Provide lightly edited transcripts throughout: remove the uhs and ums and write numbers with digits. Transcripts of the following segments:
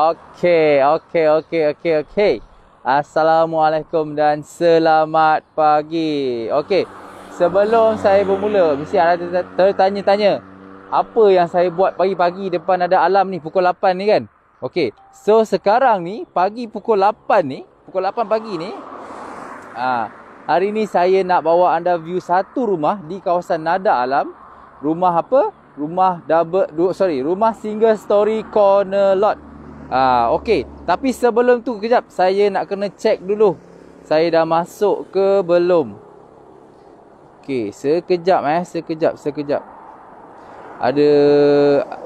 Okey. Assalamualaikum dan selamat pagi. Okey, sebelum saya bermula, mesti anda tertanya-tanya, apa yang saya buat pagi-pagi depan ada alam ni, pukul 8 ni kan? Okey, so sekarang ni, pagi pukul 8 ni, pukul 8 pagi ni, hari ni saya nak bawa anda view satu rumah di kawasan Nada Alam. Rumah apa? Rumah rumah single story corner lot. Okey, tapi sebelum tu kejap saya nak kena check dulu saya dah masuk ke belum. Okey, sekejap.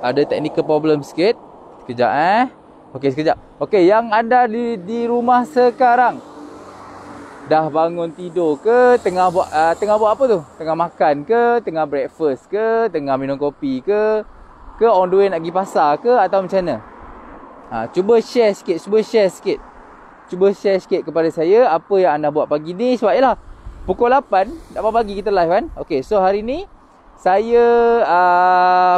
Ada technical problem sikit. Sekejap. Okey, sekejap. Okey, yang anda di rumah sekarang dah bangun tidur ke, tengah buat apa tu? Tengah makan ke, tengah breakfast ke, tengah minum kopi ke on the way nak pergi pasar ke, atau macam mana? Cuba share sikit kepada saya apa yang anda buat pagi ni. Sebab yalah, pukul 8 dah pagi kita live kan. Okey, so hari ni saya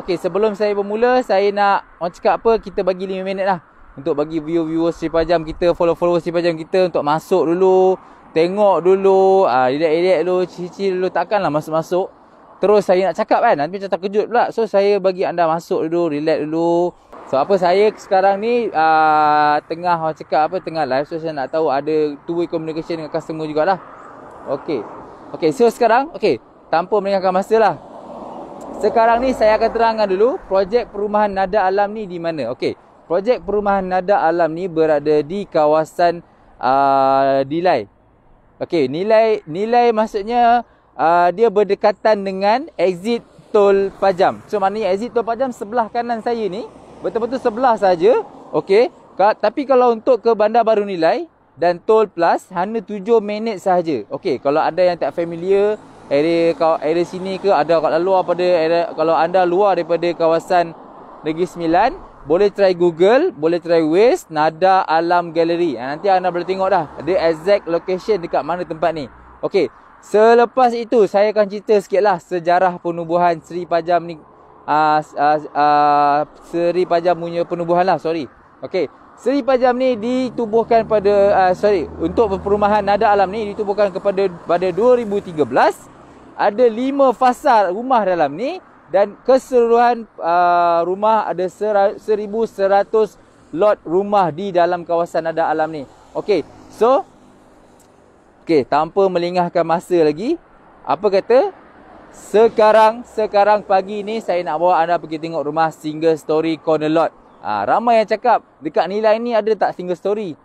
okey, sebelum saya bermula, saya nak orang cakap apa, kita bagi 5 minit lah untuk bagi viewers Sripajam kita, follow Sripajam kita untuk masuk dulu, tengok dulu, relax dulu, cicil dulu, takkanlah masuk terus saya nak cakap kan, nanti macam terkejut pula. So saya bagi anda masuk dulu, relax dulu. So apa, saya sekarang ni tengah orang cakap apa, tengah live. So saya nak tahu ada two-way communication dengan customer jugalah. Okey, so sekarang tanpa melengahkan masa lah, sekarang ni saya akan terangkan dulu projek perumahan Nada Alam ni di mana. Okey, projek perumahan Nada Alam ni berada di kawasan Nilai. Okey, Nilai maksudnya dia berdekatan dengan exit Tol Pajam. So maknanya exit Tol Pajam sebelah kanan saya ni, betul-betul sebelah saja. Okey, tapi kalau untuk ke Bandar Baru Nilai dan Tol Plus hanya 7 minit sahaja. Okey, kalau ada yang tak familiar area sini ke, ada kat luar pada area, kalau anda luar daripada kawasan Negeri Sembilan, boleh try Google, boleh try Waze, Nada Alam Gallery. Nanti anda boleh tengok dah ada exact location dekat mana tempat ni. Okey, selepas itu saya akan cerita sikitlah sejarah penubuhan Sripajam ni. Sripajam punya penubuhan lah, Okey, Sripajam ni ditubuhkan pada untuk perumahan Nada Alam ni ditubuhkan pada 2013. Ada 5 fasa rumah dalam ni dan keseluruhan rumah ada 1,100 lot rumah di dalam kawasan Nada Alam ni. Okey, so tanpa melengahkan masa lagi, apa kata, Sekarang pagi ni saya nak bawa anda pergi tengok rumah single story corner lot. Ramai yang cakap dekat Nilai ni ada tak single story?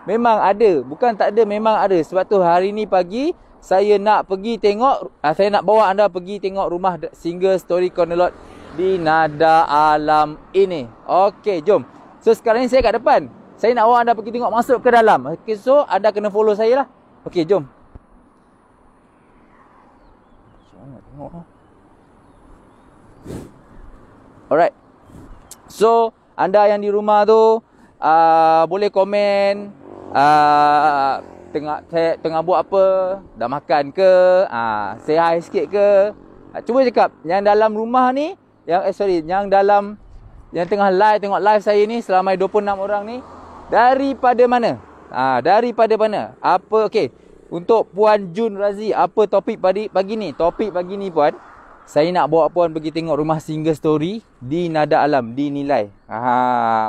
Memang ada, bukan tak ada, memang ada. Sebab tu hari ni pagi saya nak pergi tengok, saya nak bawa anda pergi tengok rumah single story corner lot di Nada Alam ini. Okey, jom. So sekarang ni saya kat depan. Saya nak bawa anda pergi tengok, masuk ke dalam. Okey, so anda kena follow saya lah. Okey, jom. Alright. So anda yang di rumah tu boleh komen tengah buat apa, dah makan ke, say hi sikit ke. Cuba cakap yang dalam rumah ni, yang tengah tengok live saya ni selama 26 orang ni, daripada mana? Daripada mana? Apa, okey. Untuk Puan Jun Razi, apa topik pagi ni? Topik pagi ni, Puan, saya nak bawa Puan pergi tengok rumah single story di Nada Alam, di Nilai.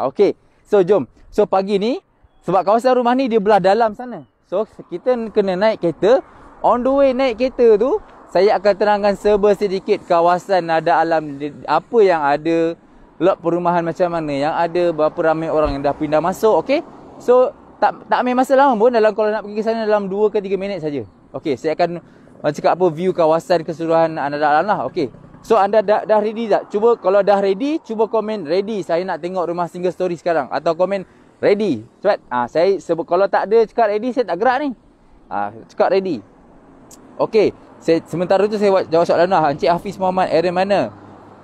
Okey. So, jom. So, pagi ni, sebab kawasan rumah ni dia belah dalam sana. So, kita kena naik kereta. On the way naik kereta tu, saya akan terangkan sedikit kawasan Nada Alam, apa yang ada, lot perumahan macam mana yang ada, berapa ramai orang yang dah pindah masuk. Okey. So, tak ambil masa lama pun, kalau nak pergi ke sana dalam 2 ke 3 minit saja. Okey, saya akan cakap apa view kawasan keseluruhan Nada Alam lah. Okey. So anda dah ready tak? Cuba kalau dah ready, cuba komen ready. Saya nak tengok rumah single story sekarang, atau komen ready. Cepat. Kalau tak ada cakap ready, saya tak gerak ni. Cakap ready. Okey. Sementara tu saya jawab soalan lah. Encik Hafiz Muhammad, area mana?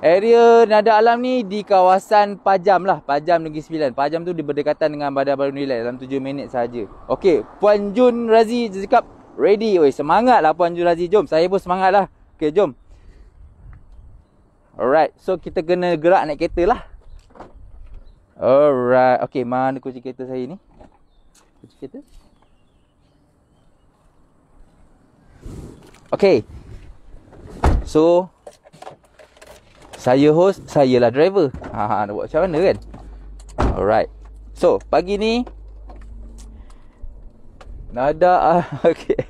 Area Nada Alam ni di kawasan Pajam lah. Pajam Negeri Sembilan. Pajam tu di berdekatan dengan Bandar Baru Nilai, dalam 7 minit sahaja. Okey, Puan Jun Razi cakap ready. Semangat lah Puan Jun Razi. Jom, saya pun semangat lah. Okey, jom. Alright, so kita kena gerak naik kereta lah. Alright. Okay, mana kunci kereta saya ni? Kunci kereta. Okay. So, saya host, saya lah driver. Nak buat macam mana kan? Alright. So, pagi ni nada okay.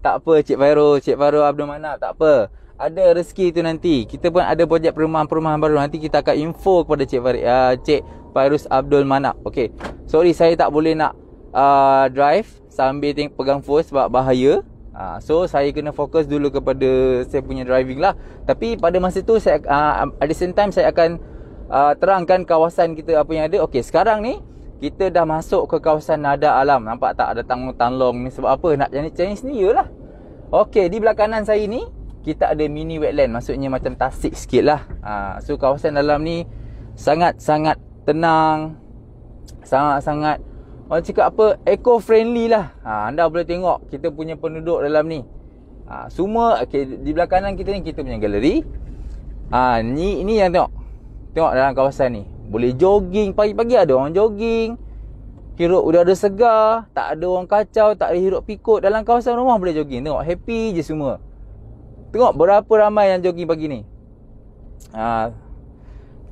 Tak apa Cik Fairul Abdul Manap, tak apa. Ada rezeki tu nanti. Kita pun ada projek perumahan baru. Nanti kita akan info kepada Cik Fairuz Abdul Manap. Okay. Sorry, saya tak boleh nak drive sambil pegang phone sebab bahaya. So saya kena fokus dulu kepada saya punya driving lah. Tapi pada masa tu saya at the same time saya akan terangkan kawasan kita apa yang ada. Okay, sekarang ni kita dah masuk ke kawasan Nada Alam. Nampak tak ada tanglong ni? Sebab apa? Nak Chinese New Year lah. Okay, di belah kanan saya ni kita ada mini wetland. Maksudnya macam tasik sikit lah. So kawasan dalam ni sangat-sangat tenang, sangat-sangat orang cakap apa, eco-friendly lah. Anda boleh tengok kita punya penduduk dalam ni. Semua okay, di belah kanan kita ni kita punya galeri. Ni yang tengok dalam kawasan ni. Boleh jogging, pagi-pagi ada orang jogging. Hirup udara segar, tak ada orang kacau, tak ada hirup pikuk. Dalam kawasan rumah boleh jogging. Tengok, happy je semua. Tengok berapa ramai yang jogging pagi ni.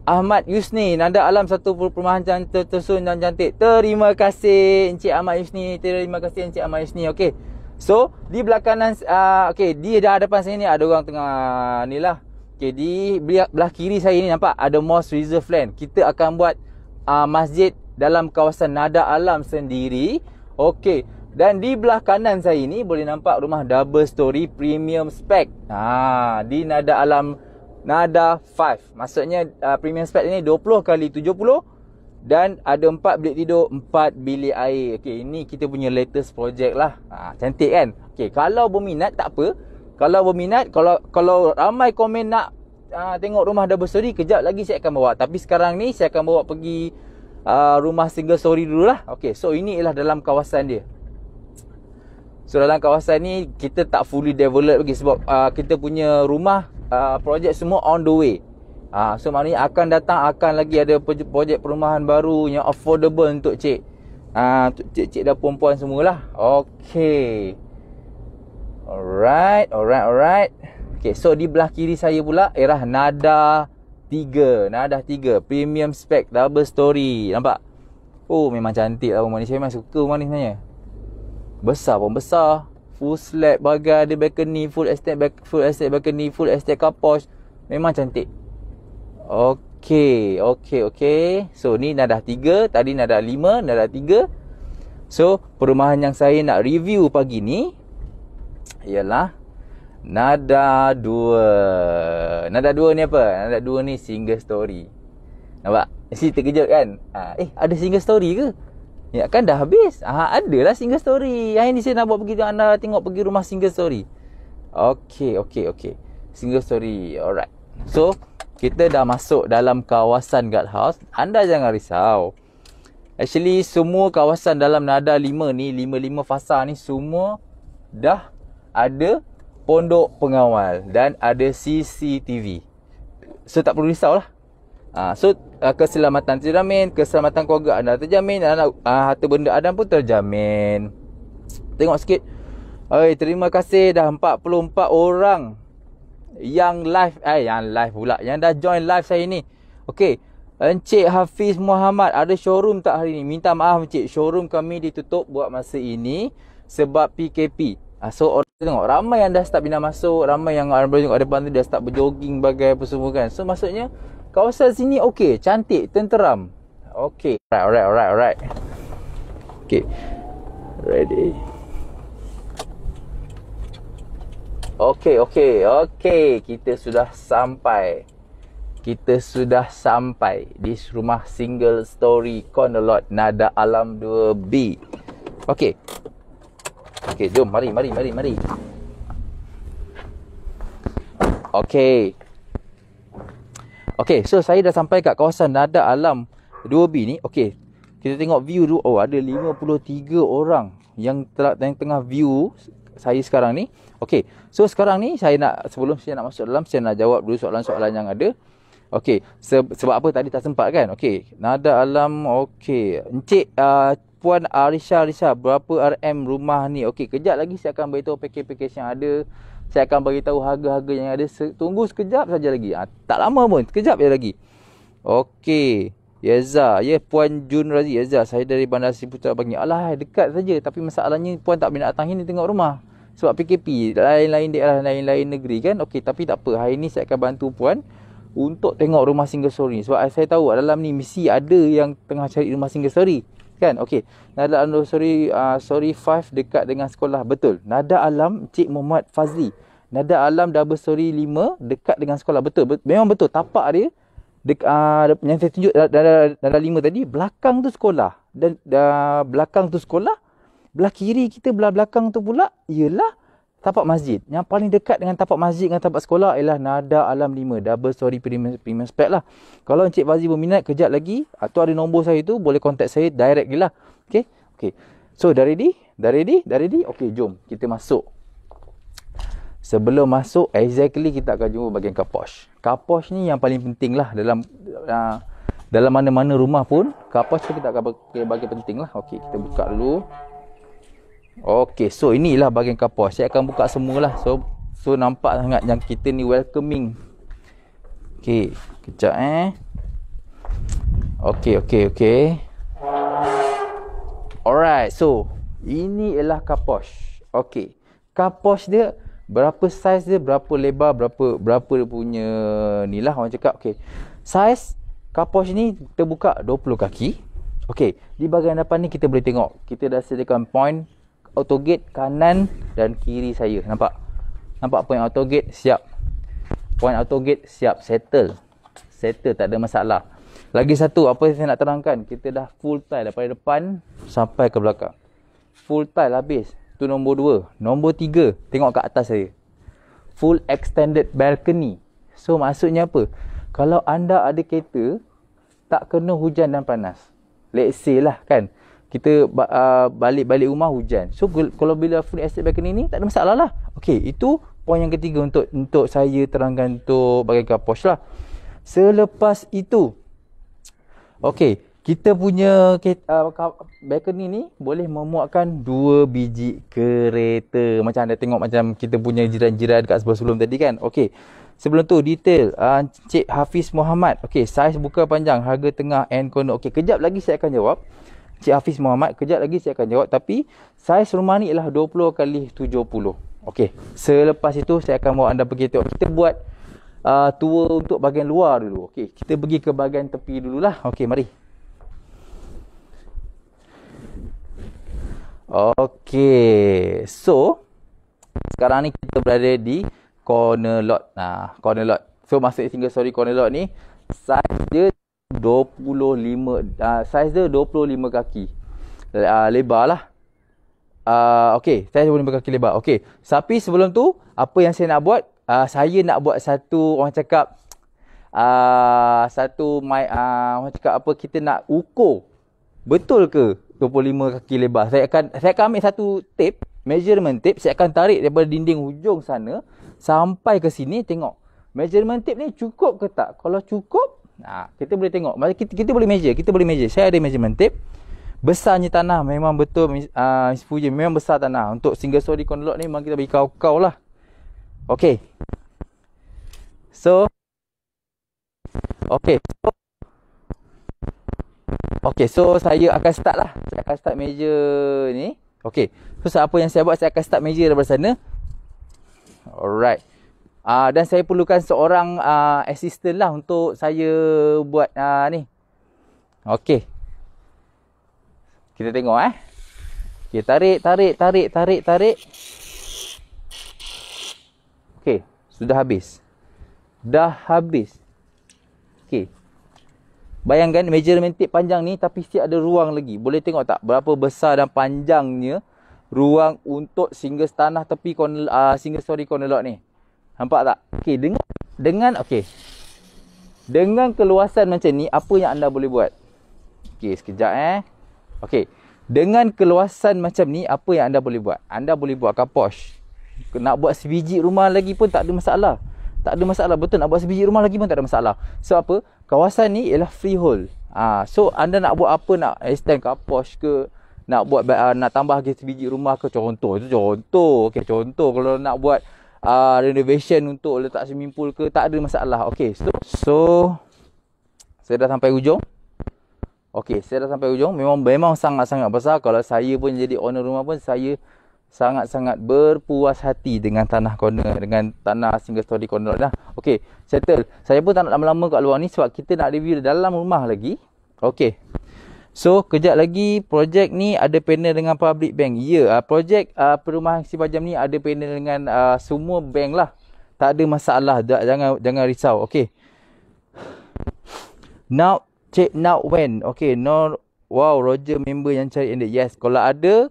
Ahmad Yusni, Nada Alam satu perumahan tersusun dan cantik. Terima kasih Encik Ahmad Yusni. Terima kasih Encik Ahmad Yusni. Okey. So, di belah kanan okey, di hadapan saya ni ada orang tengah ni lah. Okey, di belah kiri saya ni nampak ada Mosque Reserve Land. Kita akan buat masjid dalam kawasan Nada Alam sendiri. Okey. Dan di belah kanan saya ni boleh nampak rumah double story premium spec. Di Nada Alam Nada 5. Maksudnya premium spec ni 20x70 dan ada 4 bilik tidur, 4 bilik air. Okey, ini kita punya latest project lah. Cantik kan? Okey, kalau berminat tak apa. Kalau berminat, kalau ramai komen nak tengok rumah double story, kejap lagi saya akan bawa. Tapi sekarang ni saya akan bawa pergi rumah single story dululah. Okey, so ini ialah dalam kawasan dia. So dalam kawasan ni kita tak fully develop lagi sebab kita punya rumah projek semua on the way. So maknanya akan datang lagi ada projek perumahan baru yang affordable untuk cik. Untuk cik-cik dan perempuan semualah. Okey. Alright. Okay, so di belah kiri saya pula ialah Nada 3. Nada 3 premium spec double story. Nampak? Oh, memang cantik lah rumah ni. Saya memang suka rumah ni sebenarnya. Besar pun besar. Full slab bagai, ada balcony, full estate balcony, full estate car porch. Memang cantik. Okey. So ni Nada 3, tadi Nada 5, Nada 3. So perumahan yang saya nak review pagi ni ialah Nada 2. Nada 2 ni apa? Nada 2 ni single story. Nampak? Mesti terkejut kan? Ada single story ke? Ya kan dah habis. Adalah single story. Yang ini saya nak buat pergi anda tengok pergi rumah single story. Okey. Single story. Alright. So, kita dah masuk dalam kawasan guardhouse. Anda jangan risau. Actually, semua kawasan dalam Nada 5 ni, 55 fasa ni semua dah ada pondok pengawal dan ada CCTV. So, tak perlu risau lah. So keselamatan terjamin, keselamatan keluarga anda terjamin, harta benda anda pun terjamin. Tengok sikit. Terima kasih dah 44 orang yang live yang dah join live saya ni. Okey, Encik Hafiz Muhammad, ada showroom tak hari ni? Minta maaf Encik, showroom kami ditutup buat masa ini sebab PKP. So orang tengok ramai yang dah start pindah masuk, ramai yang ada depan tu dah start berjogging bagai apa semua kan. So maksudnya kawasan sini okey, cantik, tenteram. Okey. Alright. Okey. Ready. Okey. Kita sudah sampai di rumah single story corner lot Nada Alam 2B. Okey, jom mari. Okey, so saya dah sampai kat kawasan Nada Alam 2B ni. Okey, kita tengok view dulu. Ada 53 orang yang tengah view saya sekarang ni. Okey, so sekarang ni sebelum saya nak masuk dalam, saya nak jawab dulu soalan-soalan yang ada. Okey, sebab apa tadi tak sempat kan? Okey, nada alam. Okey, Encik Puan Arisha, berapa RM rumah ni? Okey, kejap lagi saya akan beritahu pakej-pakej yang ada. Saya akan beritahu harga-harga yang ada. Tunggu sekejap saja lagi. Tak lama pun, sekejap je lagi. Okey, Yeza, Puan Jun Razi. Yeza, saya dari Bandar Seri Putra Bangi. Alah, dekat saja, tapi masalahnya puan tak boleh nak datang sini tengok rumah sebab PKP, lain-lain daerah, lain-lain negeri kan. Okey, tapi tak apa. Hari ni saya akan bantu puan untuk tengok rumah single story. Sebab saya tahu dalam ni mesti ada yang tengah cari rumah single story kan. Okey, Nada Alam Story 5 dekat dengan sekolah. Betul. Nada Alam Cik Muhammad Fazli. Nada Alam Double Story 5 dekat dengan sekolah. Betul. Memang betul. Tapak dia yang saya tunjuk Nada 5 tadi, belakang tu sekolah. Dan belakang tu sekolah, belah kiri kita, belah belakang tu pula ialah tapak masjid. Yang paling dekat dengan tapak masjid dengan tapak sekolah ialah Nada Alam 5 Double Story premium spec lah. Kalau Encik Fazli berminat, kejap lagi tu ada nombor saya tu, boleh contact saya direct je lah. Okay. So dah ready? Okay, jom kita masuk. Sebelum masuk, exactly kita akan jumpa bahagian carport. Carport ni yang paling penting lah dalam mana-mana rumah pun. Carport tu kita akan bahagian penting lah. Okay, kita buka dulu. Okay, so inilah bahagian carport. Saya akan buka semualah. So nampak sangat yang kita ni welcoming. Okay, kejap Okay. Alright, so ini ialah carport. Okay, carport dia berapa saiz dia, berapa lebar, berapa dia punya ni lah orang cakap. Okay, saiz carport ni terbuka 20 kaki. Okay, di bahagian depan ni kita boleh tengok, kita dah sediakan point auto gate kanan dan kiri saya. Nampak point auto gate siap. Point auto gate siap, settle, tak ada masalah. Lagi satu, apa yang saya nak terangkan, kita dah full tile daripada depan sampai ke belakang. Full tile habis. Tu nombor 2. Nombor 3, tengok kat atas saya. Full extended balcony. So maksudnya apa? Kalau anda ada kereta tak kena hujan dan panas, let's say lah kan, kita balik rumah hujan. So kalau bila full extended balcony ni tak ada masalah lah. Okay, itu poin yang ketiga untuk saya terangkan untuk bahagian carport lah. Selepas itu, okay, kita punya balcony ni boleh memuatkan 2 biji kereta. Macam anda tengok macam kita punya jiran-jiran dekat sebelah sebelum tadi kan. Okay, sebelum tu detail Encik Hafiz Muhammad. Okay, saiz buka panjang, harga tengah and corner. Okay, kejap lagi saya akan jawab Encik Hafiz Muhammad. Kejap lagi saya akan jawab. Tapi saiz rumah ni ialah 20x70. Okay, selepas itu saya akan bawa anda pergi tengok. Kita buat tour untuk bahagian luar dulu. Okay, kita pergi ke bahagian tepi dululah. Okay, mari. Okay, so sekarang ni kita berada di corner lot. Corner lot. So masuk single story corner lot ni, saiz dia 25 kaki lebar lah. Okay, saiz 25 kaki lebar. Okay, tapi sebelum tu, apa yang saya nak buat, saya nak buat satu, orang cakap orang cakap apa, kita nak ukur betul ke 25 kaki lebar. Saya akan ambil satu tape, measurement tape. Saya akan tarik daripada dinding hujung sana sampai ke sini. Tengok measurement tape ni cukup ke tak. Kalau cukup, kita boleh tengok. Kita boleh measure. Saya ada measurement tape. Besarnya tanah memang betul, Miss Fuji, memang besar tanah. Untuk single story corner lot ni memang kita bagi kau lah. Okay, so so saya akan start lah. Saya akan start measure ni. Okay, so apa yang saya buat, saya akan start measure daripada sana. Alright. Dan saya perlukan seorang assistant lah untuk saya buat ni. Okay, kita tengok Okay, tarik. Okay, sudah habis. Okay, bayangkan measurement tape panjang ni, tapi still ada ruang lagi. Boleh tengok tak berapa besar dan panjangnya ruang untuk single tanah tepi single story corner lot ni. Nampak tak? Okay, dengan keluasan macam ni, apa yang anda boleh buat? Okay, sekejap Okay, dengan keluasan macam ni, apa yang anda boleh buat? Anda boleh buat carport. Nak buat sebiji rumah lagi pun tak ada masalah. tak ada masalah. Betul, nak buat sebiji rumah lagi pun tak ada masalah. So apa? Kawasan ni ialah freehold. So anda nak buat apa, nak extend carport ke, nak buat nak tambah lagi sebiji rumah ke, contoh itu contoh. Okey, contoh kalau nak buat renovation untuk letak swimming pool ke, tak ada masalah. Okey, so saya dah sampai hujung. Okey, saya dah sampai hujung. Memang sangat-sangat besar. Kalau saya pun jadi owner rumah pun, saya sangat-sangat berpuas hati dengan tanah corner, dengan tanah single story corner dah. Okey, settle. Saya pun tak nak lama-lama kat luar ni sebab kita nak review dalam rumah lagi. Okey. So, kejap lagi projek ni ada panel dengan public bank. Ya, projek perumahan Sipajam ni ada panel dengan semua bank lah. Tak ada masalah. Jangan risau. Okey. Now, check now when. Okey, no. Wow, Roger member yang cari landed. Yes, kalau ada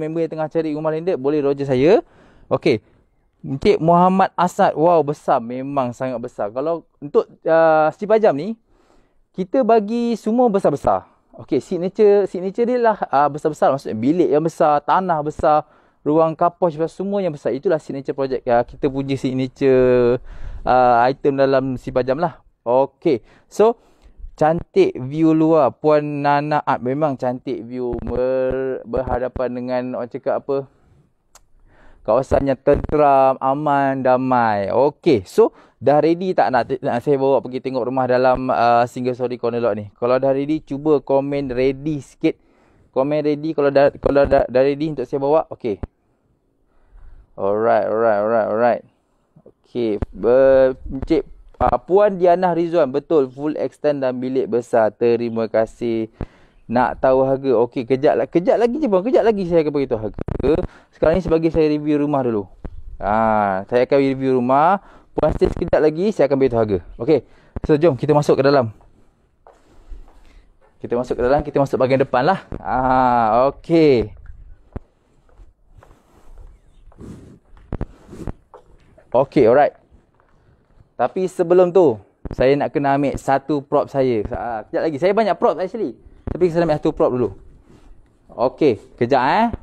member yang tengah cari rumah landed, boleh Roger saya. Okey. Encik Muhammad Asad. Wow, besar. Memang sangat besar. Kalau untuk Sipajam ni, kita bagi semua besar-besar. Okey, signature dia lah besar-besar. Maksudnya bilik yang besar, tanah besar, ruang carport semua yang besar. Itulah signature project. Kita punya signature item dalam Sipajam lah. Okey. So, cantik view luar Puan Nana. Memang cantik view, berhadapan dengan orang cakap apa, kawasannya tenteram, aman, damai. Okey, so dah ready tak nak saya bawa pergi tengok rumah dalam single story corner lot ni? Kalau dah ready, cuba komen ready sikit. Komen ready kalau dah ready untuk saya bawa. Okey. Alright. Okey, Encik Puan Diana Rizwan, betul, full extend dan bilik besar. Terima kasih. Nak tahu harga? Okey, kejap lagi je bang. Kejap lagi saya akan beritahu harga. Sekarang ni sebagai saya review rumah dulu. Saya akan review rumah. Puan stay sekejap lagi, saya akan beritahu harga. Okey. So jom kita masuk ke dalam. Kita masuk bahagian depan lah. Okey. Okey, alright. Tapi sebelum tu, saya nak kena ambil satu prop saya. Kejap lagi. Saya banyak prop actually. Tapi saya ambil satu prop dulu. Okey. Kejap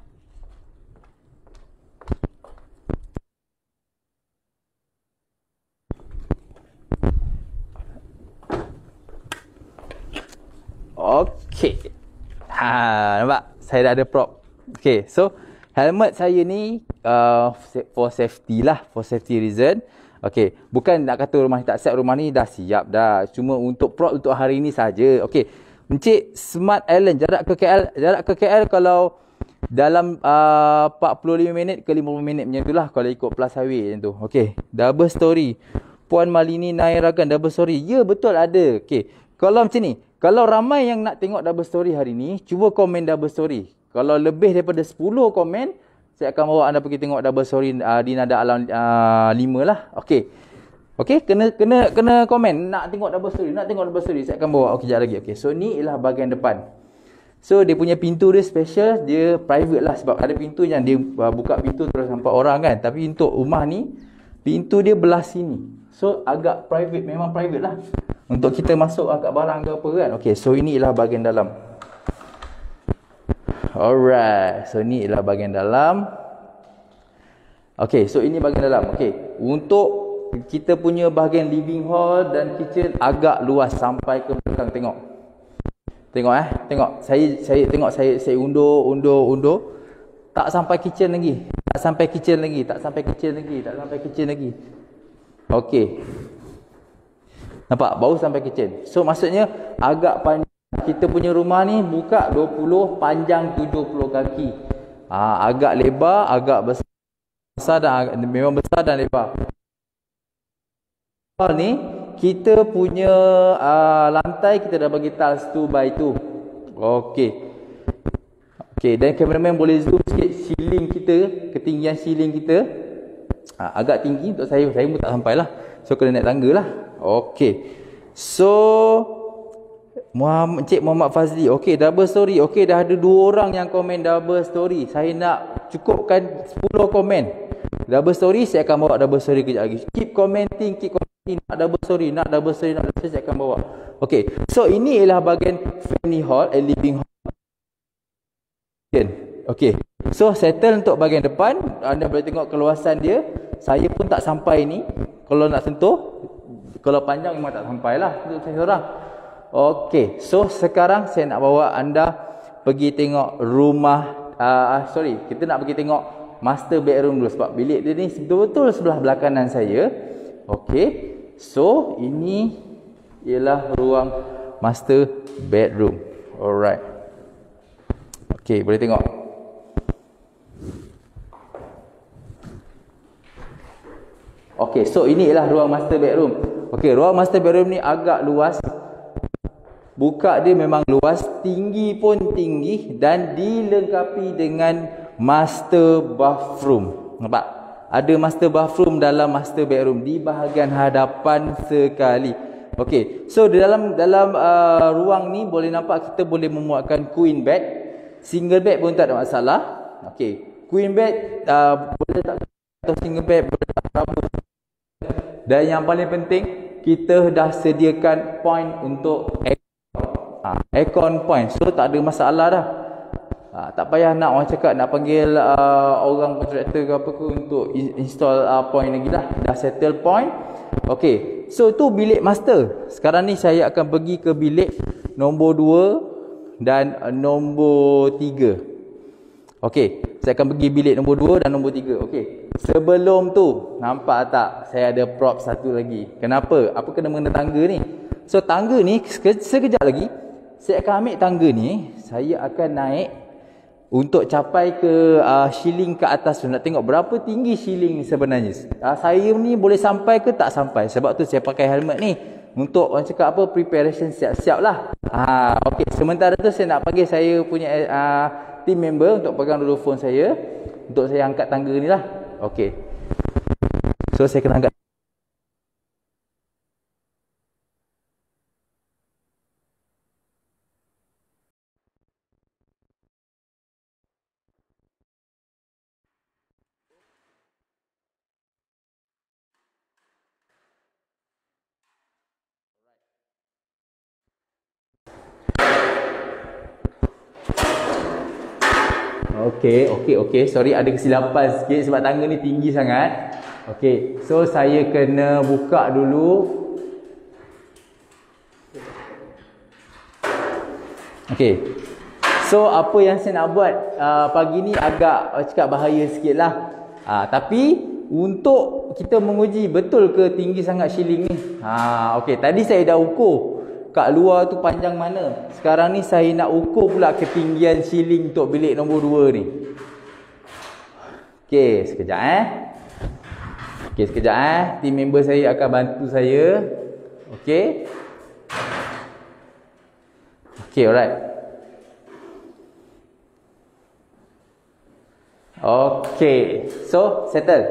Okey. Nampak? Saya dah ada prop. Okey. So, helmet saya ni for safety lah. For safety reason. Okey, bukan nak kata rumah ni tak siap, rumah ni dah siap dah. Cuma untuk prop untuk hari ni saja. Okey. Encik Smart Island jarak ke KL kalau dalam 45 minit ke 50 minit macam itulah kalau ikut plus highway macam tu. Okey, double story. Puan Malini Nairagan double story. Ya, betul ada. Okey. Kalau macam ni, kalau ramai yang nak tengok double story hari ni, cuba komen double story. Kalau lebih daripada 10 komen, saya akan bawa anda pergi tengok double story di Nada Alam 5 lah. Okey. Okey, kena komen nak tengok double story, saya akan bawa. Okey, sekejap lagi. Okey, so ni ialah bahagian depan. So dia punya pintu dia special, dia private lah sebab ada pintu yang dia buka pintu terus nampak orang kan. Tapi untuk rumah ni, pintu dia belah sini. So agak private, memang private lah. Untuk kita masuk angkat barang ke apa kan. Okey, so ini ialah bahagian dalam. Alright, so ni ialah bahagian dalam. Okey, so ini bahagian dalam. Okey, untuk kita punya bahagian living hall dan kitchen agak luas sampai ke belakang. Tengok saya tengok saya undur tak sampai kitchen lagi. Okey, nampak baru sampai kitchen. So maksudnya agak panjang. Kita punya rumah ni buka 20, panjang 70 kaki. Agak lebar, agak besar dan memang besar dan lebar. Ni kita punya lantai kita dah bagi tiles 2x2. Okey, dan cameraman boleh zoom sikit ceiling kita, ketinggian ceiling kita agak tinggi untuk saya pun tak sampai lah. So kena naik tangga lah. Okey, so Encik Muhammad Fazli. Okey, double story. Okey, dah ada 2 orang yang komen double story. Saya nak cukupkan 10 komen double story. Saya akan bawa double story kejap lagi. Keep commenting. Nak double story, saya akan bawa. Okey, so ini ialah bahagian family hall, living hall. Okey, so settle untuk bahagian depan. Anda boleh tengok keluasan dia. Saya pun tak sampai ni. Kalau nak sentuh, kalau panjang memang tak sampai lah untuk saya seorang. Okey, so sekarang saya nak bawa anda pergi tengok rumah, kita nak pergi tengok master bedroom dulu sebab bilik dia ni betul-betul sebelah belah kanan saya. Okey, so ini ialah ruang master bedroom. Alright. Okey, boleh tengok. Okey, so ini ialah ruang master bedroom. Okey, ruang master bedroom ni agak luas. Buka dia memang luas, tinggi pun tinggi dan dilengkapi dengan master bathroom. Nampak? Ada master bathroom dalam master bedroom di bahagian hadapan sekali. Okey, so di dalam ruang ni boleh nampak kita boleh memuatkan queen bed. Single bed pun tak ada masalah. Okey, queen bed boleh tak atau single bed boleh tak berapa. Dan yang paling penting, kita dah sediakan point untuk aircon point, so tak ada masalah dah. Tak payah nak orang cakap nak panggil orang kontraktor ke apa ke untuk install point lagi lah. Dah settle point. Okey, so tu bilik master. Sekarang ni saya akan pergi ke bilik nombor 2 dan nombor 3. Okey, saya akan pergi bilik nombor 2 dan nombor 3. Okey, sebelum tu, nampak tak saya ada prop satu lagi. Kenapa? Apa kena mengenai tangga ni? So tangga ni sekejap lagi saya akan ambil tangga ni, saya akan naik untuk capai ke ceiling ke atas tu. Nak tengok berapa tinggi ceiling ni sebenarnya. Saya ni boleh sampai ke tak sampai. Sebab tu saya pakai helmet ni untuk orang cakap apa, preparation siap-siap lah. Okey, sementara tu saya nak panggil saya punya team member untuk pegang dulu phone saya untuk saya angkat tangga ni lah. Okey, so saya kena angkat. Okey. Sorry, ada kesilapan sikit sebab tangga ni tinggi sangat. Okey, so saya kena buka dulu. Okey. So apa yang saya nak buat pagi ni agak cakap bahaya sikit lah. Tapi untuk kita menguji betul ke tinggi sangat ceiling ni. Okey, tadi saya dah ukur kat luar tu panjang mana. Sekarang ni saya nak ukur pula ketinggian ceiling untuk bilik nombor 2 ni. Okey, sekejap Team member saya akan bantu saya. Okey. Okey, alright. Okey, so settle.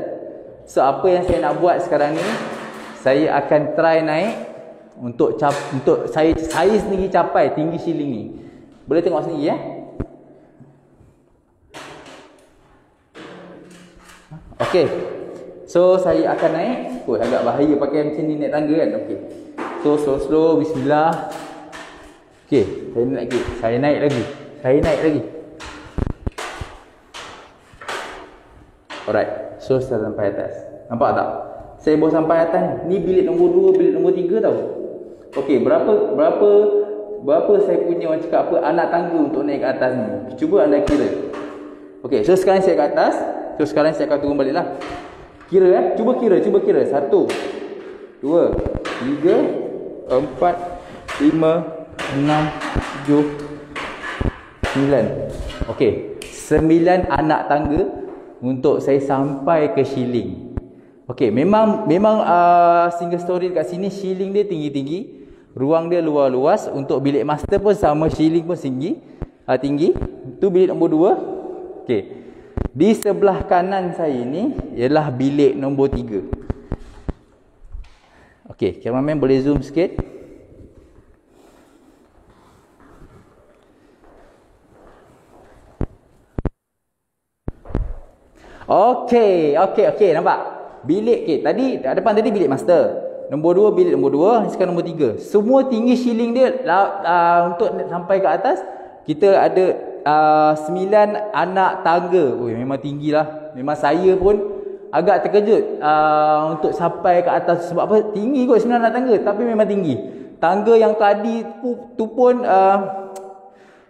So apa yang saya nak buat sekarang ni, saya akan try naik untuk saya sendiri capai tinggi ceiling ni. Boleh tengok sendiri Okey. So saya akan naik. Agak bahaya pakai macam ni naik tangga kan. Okey. So slow bismillah. Okey, saya naik lagi. Alright. So saya sampai atas. Nampak tak? Saya baru sampai atas ni. Ni bilik nombor 2, bilik nombor 3 tau. Okey, berapa saya punya orang cakap apa anak tangga untuk naik ke atas ni. Cuba anda kira. Okey, so sekarang saya ke atas. So sekarang saya akan turun balik lah. Kira cuba kira. 1 2 3 4 5 6 7 9. Okey, 9 anak tangga untuk saya sampai ke ceiling. Okey, memang single story dekat sini ceiling dia tinggi-tinggi. Ruang dia luas-luas. Untuk bilik master pun sama, ceiling pun tinggi. Tu bilik nombor 2. Okey. Di sebelah kanan saya ni ialah bilik nombor 3. Okey, cameraman boleh zoom sikit. Okey, nampak? Bilik tadi depan tadi bilik master. Nombor 2 bilik nombor 2, sekarang nombor 3. Semua tinggi ceiling dia untuk sampai ke atas kita ada 9 anak tangga. Memang tinggilah. Memang saya pun agak terkejut untuk sampai ke atas. Sebab apa? Tinggi kot sebenarnya nak tangga, tapi memang tinggi. Tangga yang tadi tu pun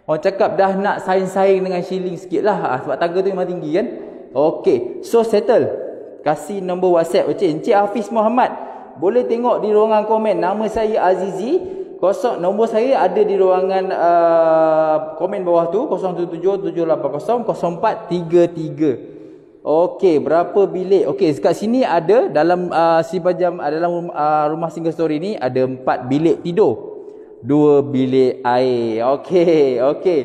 orang cakap dah nak saing-saing dengan shilling sikit lah. Sebab tangga tu memang tinggi kan. Okay, so settle. Kasih nombor WhatsApp Encik Hafiz Muhammad. Boleh tengok di ruangan komen. Nama saya Azizi. Nombor saya ada di ruangan komen bawah tu, 0777800433. Okey, berapa bilik? Okey, kat sini ada dalam dalam rumah single story ni ada 4 bilik tidur, 2 bilik air. Okey, okey.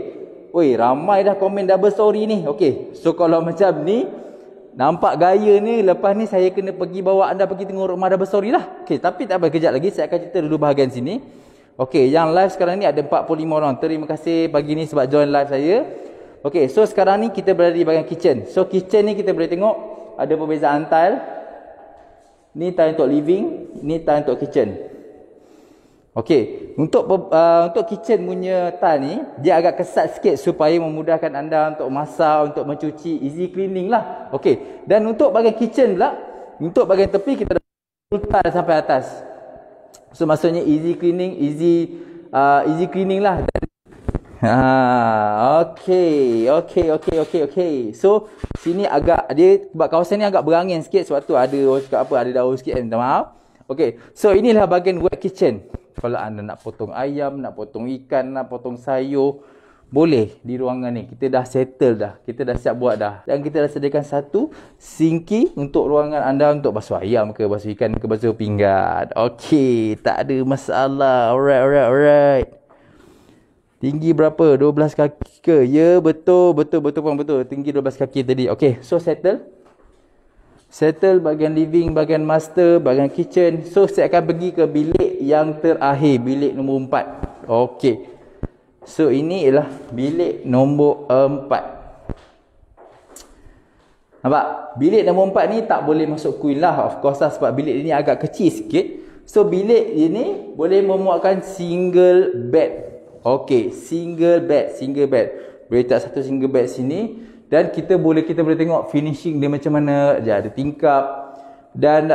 Oi, ramai dah komen double story ni. Okey, so kalau macam ni nampak gaya ni, lepas ni saya kena pergi bawa anda pergi tengok rumah double story lah. Okey, tapi tak apa, kejap lagi saya akan cerita dulu bahagian sini. Okey, yang live sekarang ni ada 45 orang. Terima kasih pagi ni sebab join live saya. Okey, so sekarang ni kita berada di bahagian kitchen. So kitchen ni kita boleh tengok ada perbezaan tile. Ni tile untuk living, ni tile untuk kitchen. Okey, untuk kitchen punya tile ni dia agak kesat sikit supaya memudahkan anda untuk masak, untuk mencuci, easy cleaning lah. Okey, dan untuk bahagian kitchen pula, untuk bahagian tepi kita ada full tile sampai atas. So maksudnya easy cleaning, easy cleaning lah. Okay. So sini agak dia sebab kawasan ni agak berangin sikit, sebab tu ada orang cakap apa, ada daun sikit, minta maaf. Okay, so inilah bahagian wet kitchen. Kalau anda nak potong ayam, nak potong ikan, nak potong sayur, boleh di ruangan ni. Kita dah settle dah. Kita dah siap buat dah. Dan kita dah sediakan satu sinki untuk ruangan anda untuk basuh ayam ke, basuh ikan ke, basuh pinggan. Okey, tak ada masalah. Alright. Tinggi berapa? 12 kaki ke? Ya, betul. Tinggi 12 kaki tadi. Okey, so settle. Settle bahagian living, bahagian master, bahagian kitchen. So saya akan pergi ke bilik yang terakhir, bilik nombor 4. Okey. So ini ialah bilik nombor 4. Nampak? Bilik nombor 4 ni tak boleh masuk queen lah, of course lah, sebab bilik ini agak kecil sikit. So bilik ini boleh memuatkan single bed. Okey, single bed. Boleh letak satu single bed sini. Dan kita boleh tengok finishing dia macam mana. Dia ada tingkap. Dan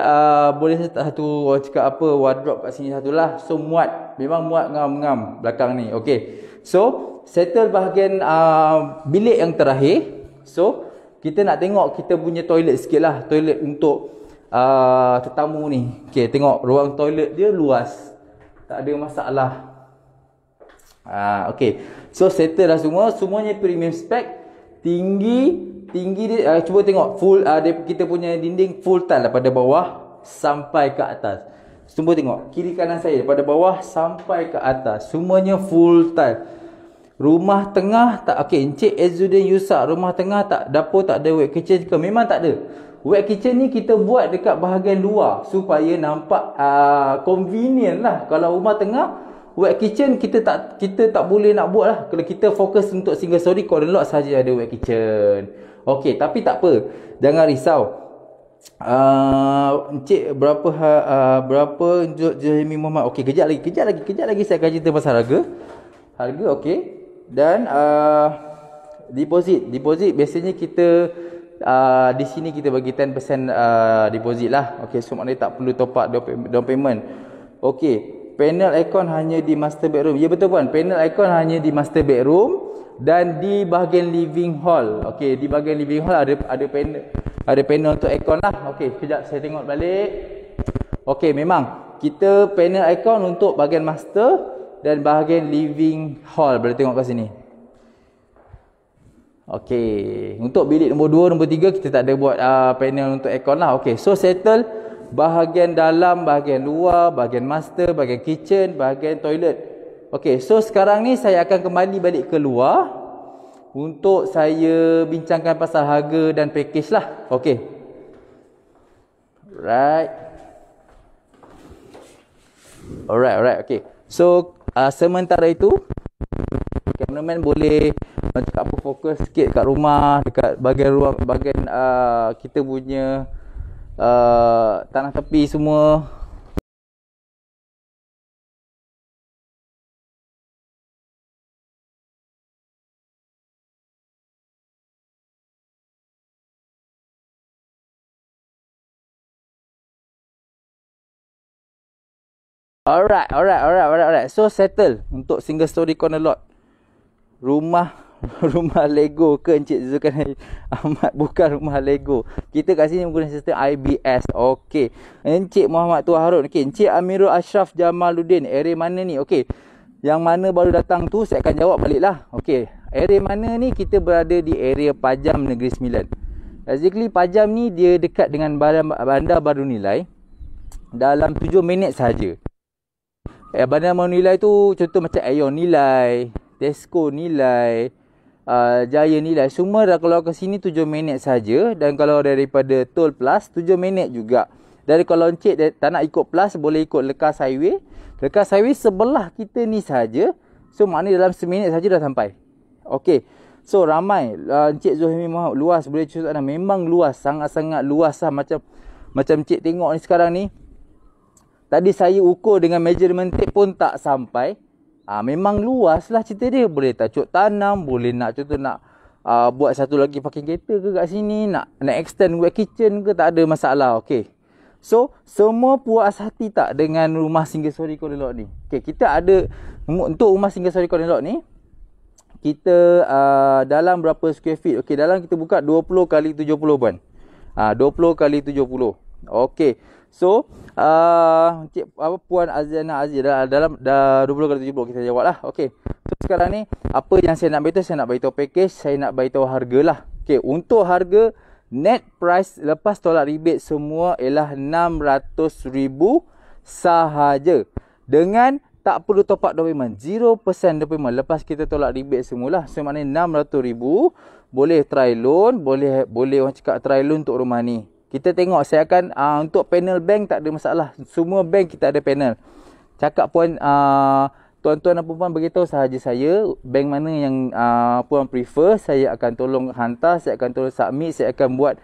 boleh letak satu, orang cakap apa, wardrobe kat sini satu lah. So muat. Memang muat ngam-ngam belakang ni. Okey. So settle bahagian bilik yang terakhir. So kita nak tengok kita punya toilet sikit lah. Toilet untuk tetamu ni. Okey, tengok ruang toilet dia luas. Tak ada masalah. Okey. So settle dah semua. Semuanya premium spec. Tinggi dia, cuba tengok full kita punya dinding full tile daripada bawah sampai ke atas. Cuba tengok kiri kanan saya, daripada bawah sampai ke atas semuanya full tile. Rumah tengah tak, okey, Encik Ezudin Yusak, rumah tengah tak, dapur tak ada, wet kitchen ke? Memang tak ada. Wet kitchen ni kita buat dekat bahagian luar supaya nampak convenient lah. Kalau rumah tengah wet kitchen kita tak boleh nak buat lah. Kalau kita fokus untuk single story, corner lot saja ada wet kitchen. Okey, tapi tak apa. Jangan risau. Encik berapa Jahimi Muhammad? Okey, kejap lagi saya akan cerita pasal harga. Harga okey. Dan deposit biasanya kita di sini kita bagi 10% deposit lah. Okey, so maknanya tak perlu top up down payment. Okey. Panel aircon hanya di master bedroom. Ya, betul puan. Panel aircon hanya di master bedroom dan di bahagian living hall. Okey, di bahagian living hall ada panel untuk aircon lah. Okey, kejap saya tengok balik. Okey, memang kita panel aircon untuk bahagian master dan bahagian living hall. Boleh tengok kat sini. Okey, untuk bilik nombor 2, nombor 3 kita tak ada buat panel untuk aircon lah. Okey, so settle bahagian dalam, bahagian luar, bahagian master, bahagian kitchen, bahagian toilet. Okey, so sekarang ni saya akan kembali balik keluar untuk saya bincangkan pasal harga dan package lah. Okey. Alright. Okey. So sementara itu cameraman boleh cakap apa, fokus sikit kat rumah, dekat bahagian kita punya tanah tepi semua. Alright. So settle untuk single story corner lot. Rumah rumah Lego ke Encik Zulkarnain Ahmad? Bukan rumah Lego. Kita kat sini menggunakan sistem IBS. Okey. Encik Muhammad Tua Harun. Okey, Encik Amirul Ashraf Jamaluddin. Area mana ni? Okey. Yang mana baru datang tu saya akan jawab balik lah. Okey. Area mana ni? Kita berada di area Pajam Negeri Sembilan. Basically Pajam ni dia dekat dengan Bandar Baru Nilai dalam 7 minit sahaja. Bandar Baru Nilai tu contoh macam Aeon Nilai, Tesco Nilai, Jaya Nilai, semua dah kalau ke sini 7 minit saja. Dan kalau daripada Tol Plus 7 minit juga. Dari kalau Encik tak nak ikut Plus, boleh ikut Lekas Highway. Lekas Highway sebelah kita ni saja. So maknanya dalam seminit saja dah sampai. Okey. So ramai Encik Zuhaimi Muhammad, luas boleh cuba sana. Memang luas, sangat-sangat luas lah. Macam Encik tengok ni sekarang ni. Tadi saya ukur dengan measurement tape pun tak sampai. Memang luas lah cerita dia. Boleh tajuk tanam, boleh nak contoh nak buat satu lagi parking kereta ke kat sini, nak extend buat kitchen ke, tak ada masalah. Okey. So, semua puas hati tak dengan rumah single story corner lot ni? Okey, kita ada untuk rumah single story corner lot ni, kita dalam berapa square feet? Okey, dalam kita buka 20 kali 70 puan. 20 kali 70. Okey. So, Encik Puan Aziana Aziz dalam 20 kali 70 kita jawab lah. Okey. So, sekarang ni apa yang saya nak beritahu? Saya nak beritahu package, saya nak beritahu harga lah. Okey, untuk harga net price lepas tolak rebate semua ialah RM600,000 sahaja. Dengan tak perlu top up down payment, 0% down payment lepas kita tolak rebate semualah. So maknanya RM600,000, boleh try loan, boleh orang cakap try loan untuk rumah ni. Kita tengok, saya akan untuk panel bank tak ada masalah. Semua bank kita ada panel. Cakap puan tuan-tuan dan puan beritahu sahaja saya bank mana yang puan prefer, saya akan tolong hantar, saya akan tolong submit, saya akan buat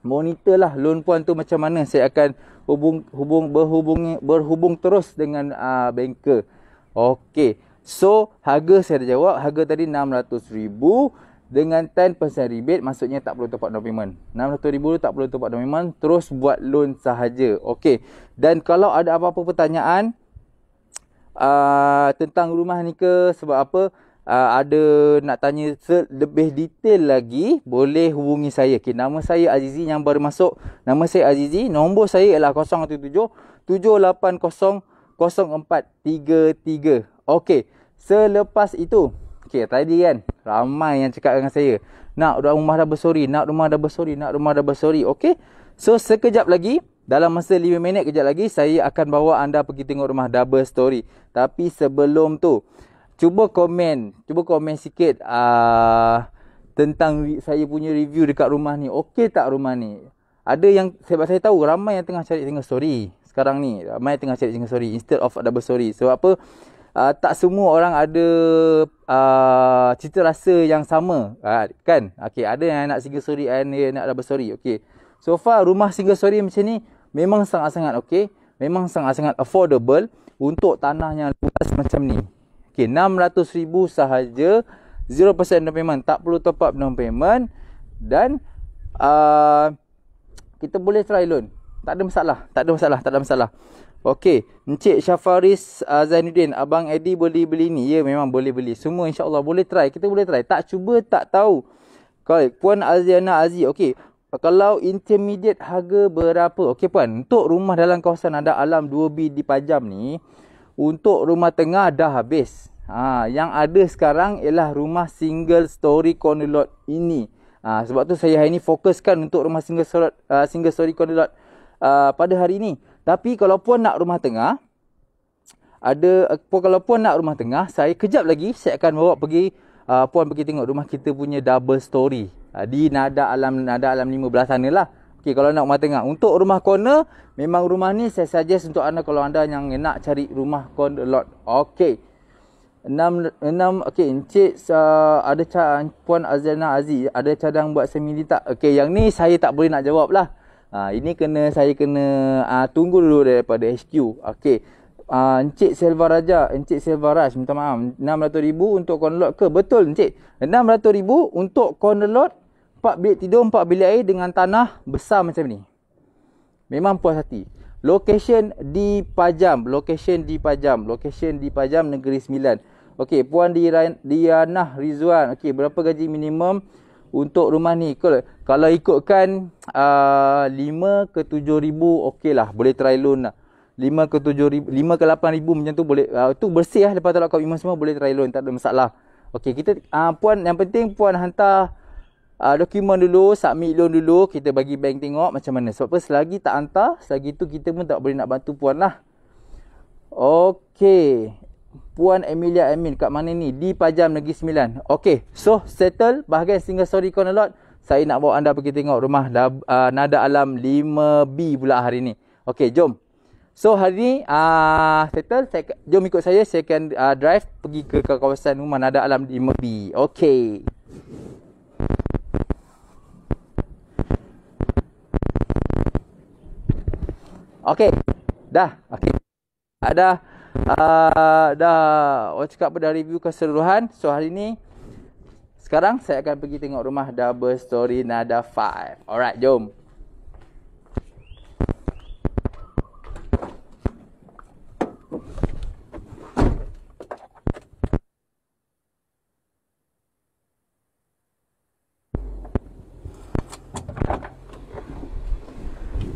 monitor lah loan puan tu macam mana. Saya akan berhubung terus dengan banker. Okey. So, harga saya dah jawab. Harga tadi RM600,000 dengan 10% rebate, maksudnya tak perlu top up down payment. RM600,000 tak perlu top up down payment, terus buat loan sahaja. Okey. Dan kalau ada apa-apa pertanyaan tentang rumah ni ke, sebab apa, ada nak tanya lebih detail lagi, boleh hubungi saya. Okay, nama saya Azizi yang baru masuk. Nama saya Azizi. Nombor saya ialah 017-780-0433. Okey, selepas itu, okey, tadi kan ramai yang cakap dengan saya, nak rumah double story, nak rumah double story, nak rumah double story. Okey, so sekejap lagi, dalam masa 5 minit kejap lagi, saya akan bawa anda pergi tengok rumah double story. Tapi sebelum tu, cuba komen sikit tentang saya punya review dekat rumah ni. Okey tak rumah ni? Ada yang, sebab saya tahu ramai yang tengah cari single story sekarang ni. Ramai yang tengah cari single story instead of double story. Sebab apa? Tak semua orang ada cita rasa yang sama, kan? Okey, ada yang nak single story, ada yang nak double story. Okey. So far rumah single story macam ni memang sangat-sangat okey, memang sangat-sangat affordable untuk tanah yang luas macam ni. Okey, RM600,000 sahaja, 0% down payment, tak perlu top up down payment, dan kita boleh try loan. Tak ada masalah. Okey, Encik Syafaris Zainuddin, Abang Eddie boleh beli ni? Ya, memang boleh beli. Semua insya-Allah boleh try. Kita boleh try. Tak cuba tak tahu. Kalau Puan Aziana Aziz, okey. Kalau intermediate harga berapa? Okey puan, untuk rumah dalam kawasan Nada Alam 2B di Pajam ni, untuk rumah tengah dah habis. Yang ada sekarang ialah rumah single story corner lot ini. Sebab tu saya hari ni fokuskan untuk rumah single story corner lot pada hari ini. Tapi kalau puan nak rumah tengah, kalau puan nak rumah tengah, saya kejap lagi saya akan bawa pergi puan pergi tengok rumah kita punya double story di Nada Alam 15 sana lah. Okey, kalau nak rumah tengah. Untuk rumah corner, memang rumah ni saya suggest untuk anda kalau anda yang nak cari rumah corner lot. Okey. 6 okey, Encik ada Puan Azana Aziz, ada cadang buat semili tak? Okey, yang ni saya tak boleh nak jawab lah. Ini saya kena tunggu dulu daripada HQ. Okey. Encik Selva Raj, minta maaf, RM600,000 untuk corner lot ke? Betul Encik. RM600,000 untuk corner lot, 4 bilik tidur, 4 bilik air dengan tanah besar macam ni. Memang puas hati. Location di Pajam. Location di Pajam. Location di Pajam, Negeri Sembilan. Okey, Puan Dianah Rizwan. Okey, berapa gaji minimum untuk rumah ni? Kalau ikutkan 5 ke 7 ribu, okey lah. Boleh try loan lah. 5 ke 7 ribu, 5 ke 8 ribu macam tu boleh. Tu bersih lah. Lepas tu kalau komitmen semua boleh try loan. Tak ada masalah. Okey, kita Puan, yang penting Puan hantar dokumen dulu, submit loan dulu. Kita bagi bank tengok macam mana. Sebab apa, selagi tak hantar, selagi tu kita pun tak boleh nak bantu Puan lah. Okey, Puan Emilia Amin kat mana ni? Di Pajam, Negeri Sembilan. Okey, so settle bahagian single story corner lot. Saya nak bawa anda pergi tengok rumah Nada Alam 5B pula hari ni. Okey, jom. So hari ni settle. Jom ikut saya akan drive pergi ke kawasan rumah Nada Alam 5B. Okey. Okey. Dah. Okey. Dah orang cakap apa, dah review keseluruhan. So hari ni sekarang saya akan pergi tengok rumah Double Story Nada 5. Alright, jom.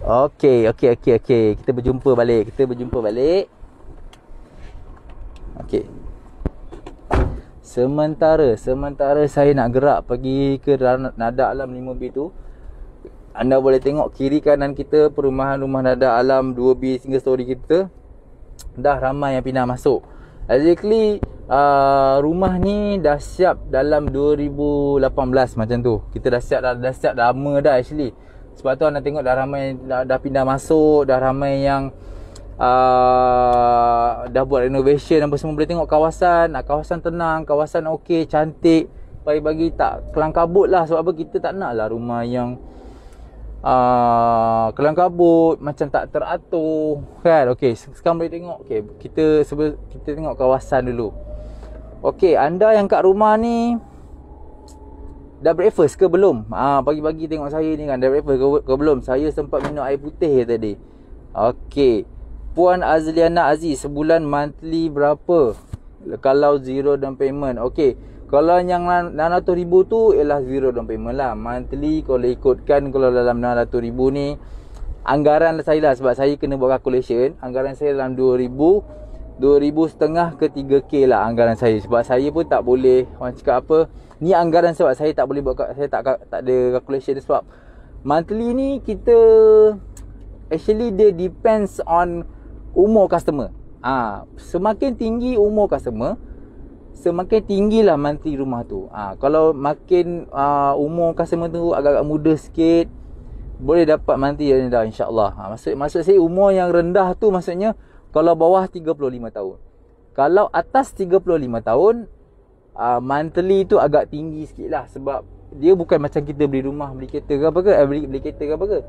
Okey. Kita berjumpa balik. Okey. Sementara saya nak gerak pergi ke Nada Alam 5B tu, anda boleh tengok kiri kanan kita perumahan rumah Nada Alam 2B single story kita dah ramai yang pindah masuk. Exactly rumah ni dah siap dalam 2018 macam tu. Kita dah siap lama dah actually. Sebab tu anda tengok dah ramai dah pindah masuk, dah ramai yang dah buat renovation apa semua. Boleh tengok kawasan tenang, kawasan okey, cantik. Bagi tak kelang kabut lah. Sebab apa, kita tak nak lah rumah yang kelang kabut, macam tak teratur kan. Okey, sekarang boleh tengok. Okey, kita tengok kawasan dulu. Okey, anda yang kat rumah ni dah breakfast ke belum? Pagi-pagi tengok saya ni kan, dah breakfast ke belum? Saya sempat minum air putih tadi. Okey, Puan Azliana Aziz, sebulan monthly berapa kalau zero down payment? Okey, kalau yang 600,000 tu ialah zero down payment lah. Monthly kalau ikutkan, kalau dalam 600,000 ni, anggaran saya lah, sebab saya kena buat calculation. Anggaran saya dalam 2,500 ke 3K lah anggaran saya. Sebab saya pun tak boleh, orang cakap apa, ni anggaran sebab saya tak boleh buat, saya tak ada calculation. Sebab monthly ni kita actually dia depends on umur customer. Semakin tinggi umur customer, semakin tinggilah monthly rumah tu. Kalau makin umur customer tu agak-agak muda sikit, boleh dapat monthly yang rendah, insya-Allah. Maksud saya umur yang rendah tu maksudnya kalau bawah 35 tahun. Kalau atas 35 tahun, monthly tu agak tinggi sikit lah. Sebab dia bukan macam kita beli rumah, beli kereta ke apa ke, beli kereta ke apa ke.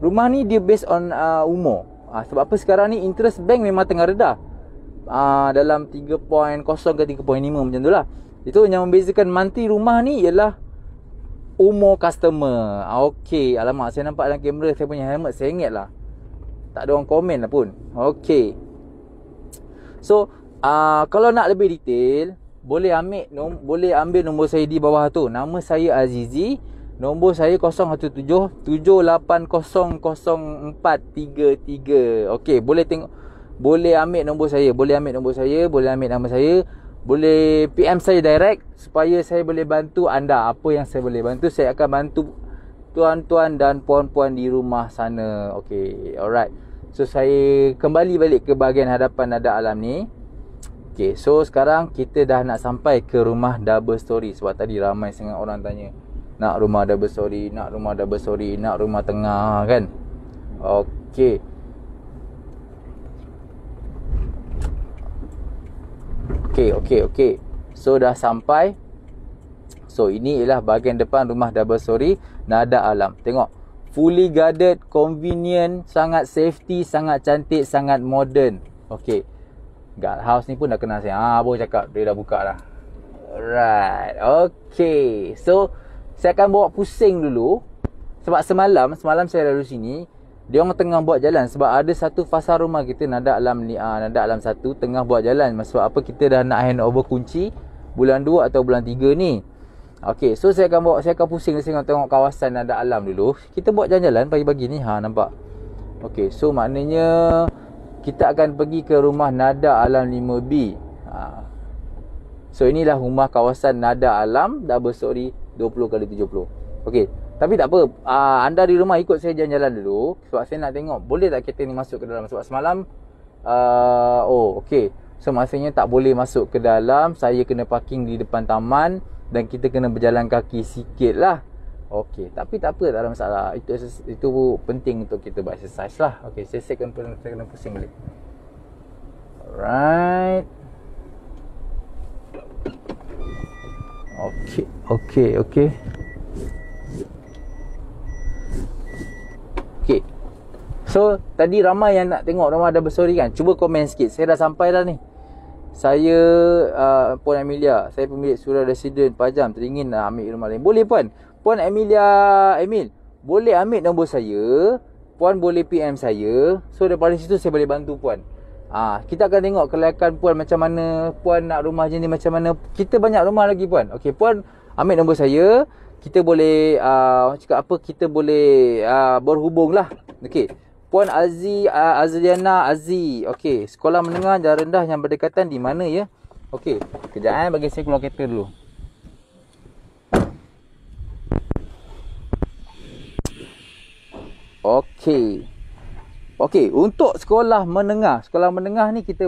Rumah ni dia based on umur. Sebab apa, sekarang ni interest bank memang tengah redah, dalam 3.0 ke 3.5 macam tu lah. Itu yang membezakan monthly rumah ni ialah umur customer. Okey, alamak, saya nampak dalam kamera saya punya helmet sengit lah. Tak ada orang komen lah pun. Okey. So kalau nak lebih detail, boleh ambil nombor saya di bawah tu. Nama saya Azizi. Nombor saya 017-78000433. Okey, boleh tengok, boleh ambil nombor saya, boleh ambil nama saya, boleh PM saya direct supaya saya boleh bantu anda. Apa yang saya boleh bantu, saya akan bantu tuan-tuan dan puan-puan di rumah sana. Okey, alright. So saya kembali balik ke bahagian hadapan Nada Alam ni. Okey, so sekarang kita dah nak sampai ke rumah double story. Sebab tadi ramai sangat orang tanya, nak rumah double story, nak rumah double story, nak rumah tengah kan. Okey. Okey. So dah sampai. So ini ialah bahagian depan rumah double story Nada Alam. Tengok, fully guarded, convenient, sangat safety, sangat cantik, sangat modern. Okey, guard house ni pun dah kenal saya. Abang cakap dia dah buka dah. Alright. Okey, so saya akan bawa pusing dulu. Sebab semalam saya lalu sini, Dia orang tengah buat jalan sebab ada satu fasa rumah kita Nada Alam ni, Nada Alam 1 tengah buat jalan. Sebab apa, kita dah nak hand over kunci bulan 2 atau bulan 3 ni. Okey, so saya akan pusing saya akan tengok kawasan Nada Alam dulu. Kita buat jalan-jalan pagi-pagi ni, nampak. Okey, so maknanya kita akan pergi ke rumah Nada Alam 5B. So inilah rumah kawasan Nada Alam, double story 20x70. Okey, tapi tak apa, anda di rumah ikut saya jalan-jalan dulu. Sebab saya nak tengok boleh tak kereta ni masuk ke dalam. Sebab semalam okey, so maksudnya tak boleh masuk ke dalam. Saya kena parking di depan taman dan kita kena berjalan kaki sikit lah. Okey, tapi tak apa, tak ada masalah. Itu penting untuk kita buat exercise lah. Okey, saya kena pusing balik. Alright. Okey. So tadi ramai yang nak tengok rumah double story kan. Cuba komen sikit. Saya dah sampai dah ni. Saya Puan Amelia, saya pemilik Surah Resident Pajam, teringin nak ambil rumah lain. Boleh Puan Emil, boleh ambil nombor saya. Puan boleh PM saya. So daripada situ saya boleh bantu Puan. Kita akan tengok kelayakan Puan macam mana. Puan nak rumah jenis macam mana. Kita banyak rumah lagi Puan. Okey, Puan ambil nombor saya. Kita boleh kita boleh berhubung lah. Okey, Puan Azliana Azzi. Okey, sekolah menengah dan rendah yang berdekatan di mana ya? Okey, kejap bagi saya keluar kereta dulu. Okey, untuk sekolah menengah ni kita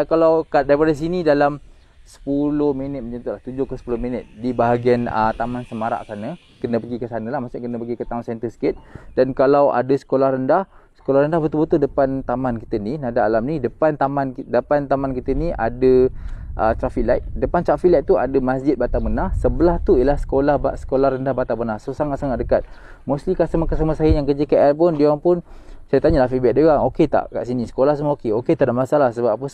kalau daripada sini dalam 10 minit macam tu lah, 7 ke 10 minit di bahagian Taman Semarak sana. Kena pergi ke sana lah, maksudnya kena pergi ke town center sikit. Dan kalau ada sekolah rendah betul-betul depan taman kita ni, Nada Alam ni, depan taman kita ni ada traffic light. Depan traffic light tu ada Masjid Batam Benah. Sebelah tu ialah sekolah rendah Batam Benah. So sangat-sangat dekat. Mostly customer saya yang kerja KL pun, dia orang pun, saya tanyalah feedback dia orang, okey tak kat sini, sekolah semua okey. Okey, tak ada masalah. Sebab apa,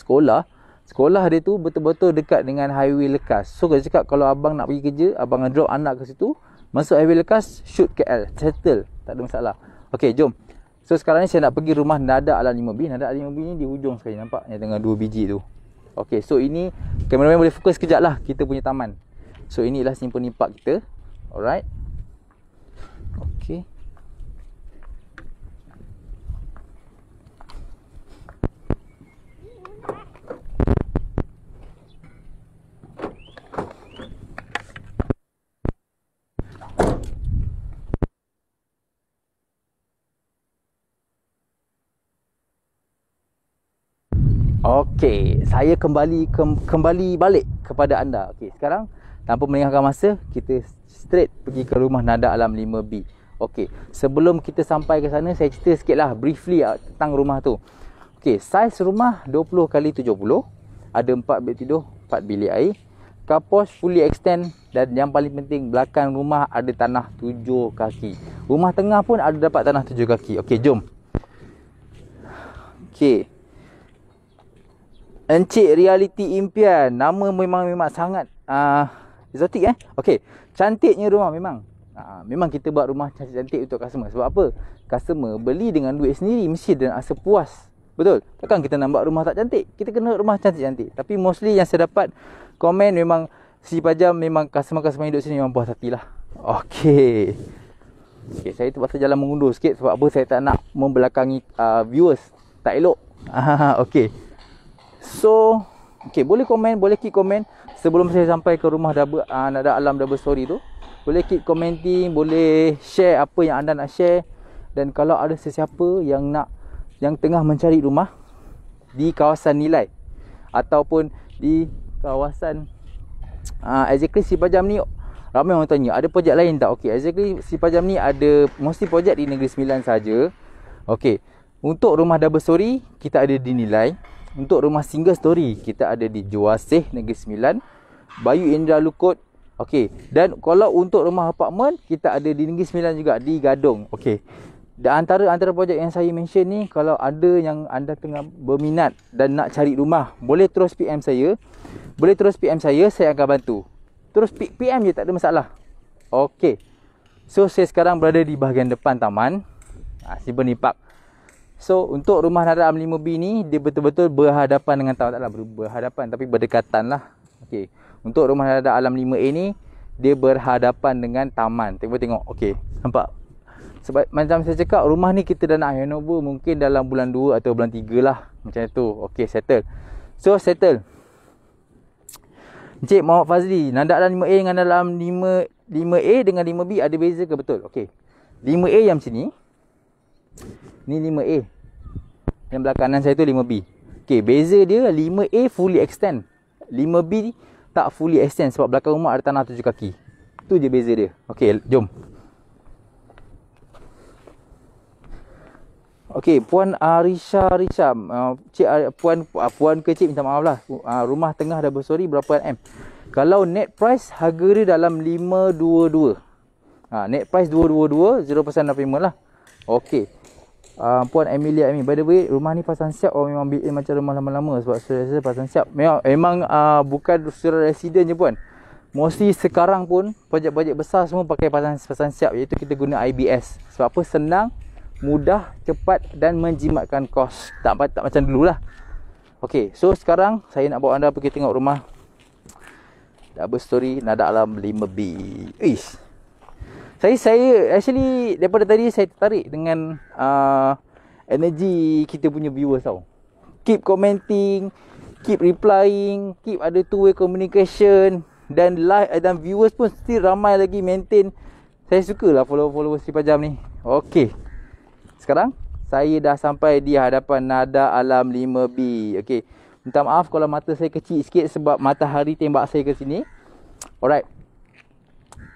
sekolah dia tu betul-betul dekat dengan highway Lekas. So dia cakap kalau abang nak pergi kerja, abang drop anak ke situ, masuk highway Lekas, shoot KL, settle, tak ada masalah. Okey, jom. So sekarang ni saya nak pergi rumah Nada Alam 5B. Nada Alam 5B ni di hujung sekali, nampak yang tengah 2 biji tu. Okey, so ini kameraman boleh fokus kejap lah kita punya taman. So inilah symphony park kita. Alright. Okey. Okey, saya kembali balik kepada anda. Okey, sekarang tanpa melengahkan masa, kita straight pergi ke rumah Nada Alam 5B. Okey, sebelum kita sampai ke sana, saya cerita sikitlah briefly tentang rumah tu. Okey, saiz rumah 20x70, ada 4 bilik tidur, 4 bilik air, carport fully extend, dan yang paling penting belakang rumah ada tanah 7 kaki. Rumah tengah pun ada dapat tanah 7 kaki. Okey, jom. Okey. Encik Reality Impian. Nama memang sangat exotic Okey, cantiknya rumah memang. Memang kita buat rumah cantik-cantik untuk customer. Sebab apa? Customer beli dengan duit sendiri, mesti dia rasa puas. Betul? Takkan kita nak buat rumah tak cantik. Kita kena rumah cantik-cantik. Tapi mostly yang saya dapat komen memang si Pajam, memang customer-customer hidup sini memang puas hati lah. Okey, saya terpaksa jalan mengundur sikit. Sebab apa? Saya tak nak membelakangi viewers. Tak elok. Okey. So, boleh komen, boleh keep komen sebelum saya sampai ke rumah Nada Alam double story tu. Boleh keep commenting, boleh share apa yang anda nak share. Dan kalau ada sesiapa yang tengah mencari rumah di kawasan Nilai ataupun di kawasan exactly si Pajam ni, ramai orang tanya ada projek lain tak? Okey, exactly si Pajam ni ada mostly projek di Negeri Sembilan saja. Okey, untuk rumah double story kita ada di Nilai. Untuk rumah single story kita ada di Juasih Negeri Sembilan, Bayu Indra Lukut. Okey, dan kalau untuk rumah apartmen kita ada di Negeri Sembilan juga, di Gadong. Okey, dan antara projek yang saya mention ni, kalau ada yang anda tengah berminat dan nak cari rumah, boleh terus PM saya. Saya akan bantu. Terus PM je, tak ada masalah. Okey, so saya sekarang berada di bahagian depan taman. Siberney Park. So untuk rumah Nada Alam 5B ni, dia betul-betul berhadapan dengan taman. Taklah berhadapan, tapi berdekatan lah. Okey. Untuk rumah Nada Alam 5A ni, dia berhadapan dengan taman. Tengok. Okey. Nampak? Sebab macam saya cakap, rumah ni kita dah nak handover mungkin dalam bulan 2 atau bulan 3 lah. Macam tu. Okey, settle. So settle. Encik Muhammad Fazli, Nada Alam 5A dengan Nada Alam 5A dengan 5B ada beza ke? Betul. Okey. 5A yang macam ni. Ni 5A. Yang belah kanan saya tu 5B. Okey, beza dia 5A fully extend. 5B tak fully extend sebab belakang rumah ada tanah 7 kaki. Tu je beza dia. Okey, jom. Okey, Puan Arisha, cik, puan ke cik, minta maaf lah. Rumah tengah dah bersori berapa M? Kalau net price, harga dia dalam 522. Net price 222, 0% DP lah. Okey. Puan Amelia Amin, by the way, rumah ni pasang siap memang BA macam rumah lama-lama sebab saya rasa pasang siap. Memang bukan surat residen je puan. Mostly sekarang pun projek-projek besar semua pakai pasang siap, iaitu kita guna IBS. Sebab apa? Senang, mudah, cepat dan menjimatkan kos. Tak macam dululah. Okey, so sekarang saya nak bawa anda pergi tengok rumah double story Nada Alam 5B. Saya actually daripada tadi saya tertarik dengan energy kita punya viewers tau. Keep commenting, keep replying, keep ada two-way communication, dan viewers pun still ramai lagi maintain. Saya sukalah followers si Pajam ni. Okey. Sekarang saya dah sampai di hadapan Nada Alam 5B. Okey. Minta maaf kalau mata saya kecil sikit sebab matahari tembak saya ke sini. Alright.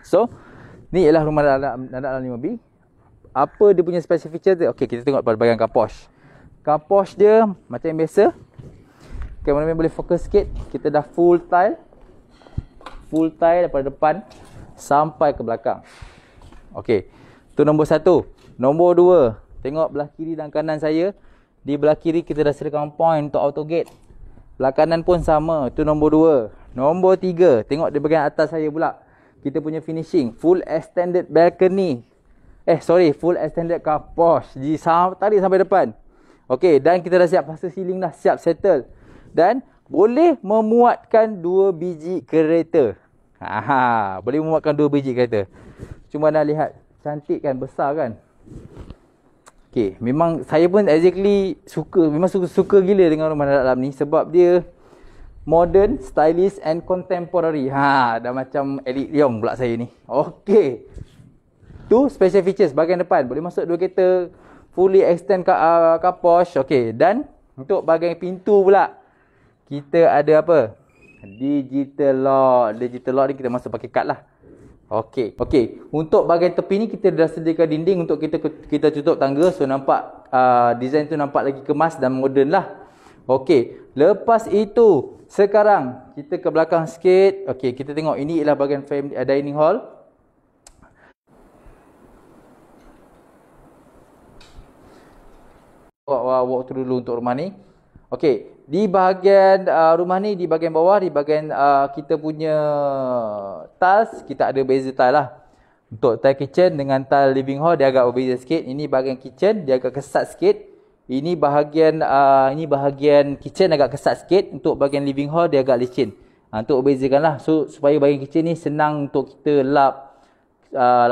So, ni ialah rumah Nada Alam 5B. Apa dia punya special feature dia? Okey, kita tengok pada bahagian carport. Carport dia macam yang biasa. Kameraman boleh fokus sikit. Kita dah full tile. Full tile daripada depan sampai ke belakang. Okey. Tu nombor 1. Nombor 2. Tengok belah kiri dan kanan saya. Di belah kiri kita dah sediakan point untuk auto gate. Belah kanan pun sama. Tu nombor 2. Nombor 3. Tengok di bahagian atas saya pula. Kita punya finishing. Full extended balcony. Full extended carport. Tarik sampai depan. Okey. Dan kita dah siap pasal ceiling dah. Siap settle. Dan boleh memuatkan 2 biji kereta. Boleh memuatkan 2 biji kereta. Cuma anda lihat. Cantik kan? Besar kan? Okey, memang saya pun exactly suka. Memang suka gila dengan rumah Nada Alam ni. Sebab dia modern, stylish and contemporary. Dah macam Elite Leong pula saya ni. Okey. Tu special features bahagian depan. Boleh masuk 2 kereta. Fully extend carport. Okey. Dan untuk bahagian pintu pula, kita ada apa? Digital lock. Digital lock ni kita masuk pakai kad lah. Okey. Untuk bahagian tepi ni kita dah sediakan dinding untuk kita tutup tangga. So nampak design tu nampak lagi kemas dan moden lah. Okey. Lepas itu, sekarang kita ke belakang sikit. Okey, kita tengok ini ialah bahagian family dining hall. Walk through dulu untuk rumah ni. Okey, di bahagian rumah ni, di bahagian bawah, di bahagian kita punya tiles, kita ada beza tile lah. Untuk tile kitchen dengan tile living hall, dia agak berbeza sikit. Ini bahagian kitchen, dia agak kesat sikit. Ini bahagian kitchen agak kesat sikit. Untuk bahagian living hall, dia agak licin. Untuk berbezakan lah. So, supaya bahagian kitchen ni senang untuk kita lap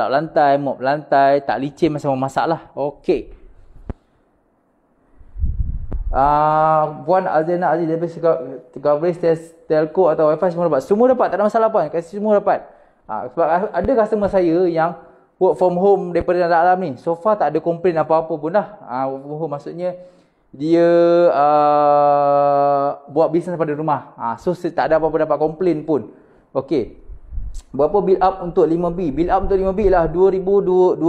lantai, mop lantai, tak licin masa memasak lah. Okey. Puan Azena Aziz daripada coverage telco atau wifi semua dapat. Semua dapat, tak ada masalah puan. Kasih semua dapat. Sebab ada customer saya yang work from home daripada Nada Alam ni. So far tak ada komplain apa-apa pun dah. Work from home maksudnya dia buat bisnes pada rumah. So tak ada apa-apa dapat komplain pun. Okey. Berapa build up untuk 5B? Build up untuk 5B lah 2124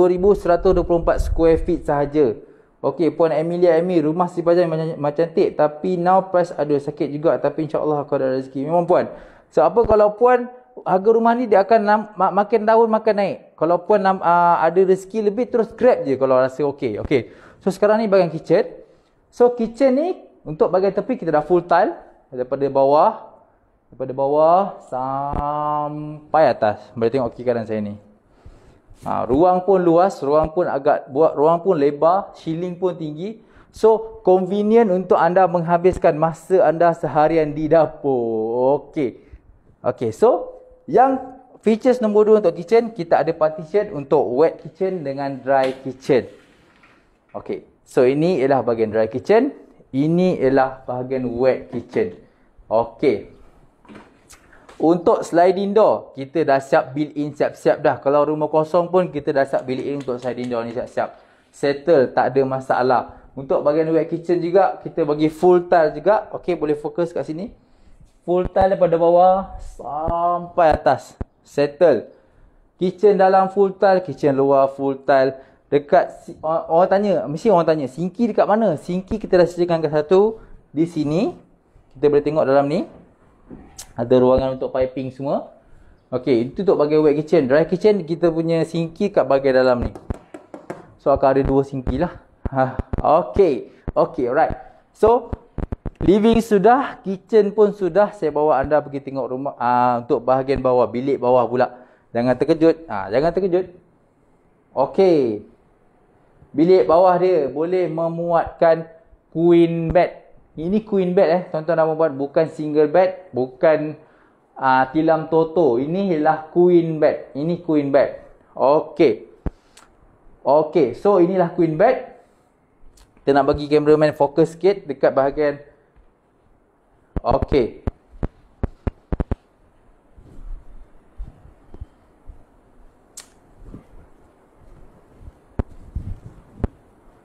square feet sahaja. Okey, Puan Amelia Amir, rumah si Pajam macam cantik tapi now price ada sakit juga, tapi insya-Allah aku ada rezeki. Memang puan. So apa kalau puan harga rumah ni dia akan makin tahun makin naik. Kalau puan ada rezeki lebih terus grab je kalau rasa okey. Okey. So sekarang ni bahagian kitchen. So kitchen ni untuk bahagian tepi kita dah full tile daripada bawah sampai atas. Boleh tengok kiri kanan saya ni. Ruang pun luas, ruang pun lebar, ceiling pun tinggi. So, convenient untuk anda menghabiskan masa anda seharian di dapur. Okey. Okey, so yang features nombor 2 untuk kitchen, kita ada partition untuk wet kitchen dengan dry kitchen. Okey. So, ini ialah bahagian dry kitchen, ini ialah bahagian wet kitchen. Okey. Untuk sliding door, kita dah siap built-in siap-siap dah. Kalau rumah kosong pun kita dah siap built-in untuk sliding door ni siap-siap. Settle, tak ada masalah. Untuk bahagian wet kitchen juga, kita bagi full tile juga. Okey, boleh fokus kat sini. Full tile daripada bawah sampai atas. Settle. Kitchen dalam full tile, kitchen luar full tile. Dekat, mesti orang tanya, sinki dekat mana? Sinki kita dah sediakan ke satu di sini. Kita boleh tengok dalam ni. Ada ruangan untuk piping semua. Okey, itu untuk bahagian wet kitchen. Dry kitchen, kita punya sinki kat bahagian dalam ni. So, akan ada 2 sinki lah. Okey. Okey, alright. So, living sudah, kitchen pun sudah. Saya bawa anda pergi tengok rumah. Untuk bahagian bawah, bilik bawah pula. Jangan terkejut. Jangan terkejut. Okey. Bilik bawah dia boleh memuatkan queen bed. Ini queen bed tuan-tuan dan puan-puan, bukan single bed, bukan tilam toto. Ini ialah queen bed. Ini queen bed. Okey. Okey, so inilah queen bed. Kita nak bagi cameraman fokus sikit dekat bahagian. Okey.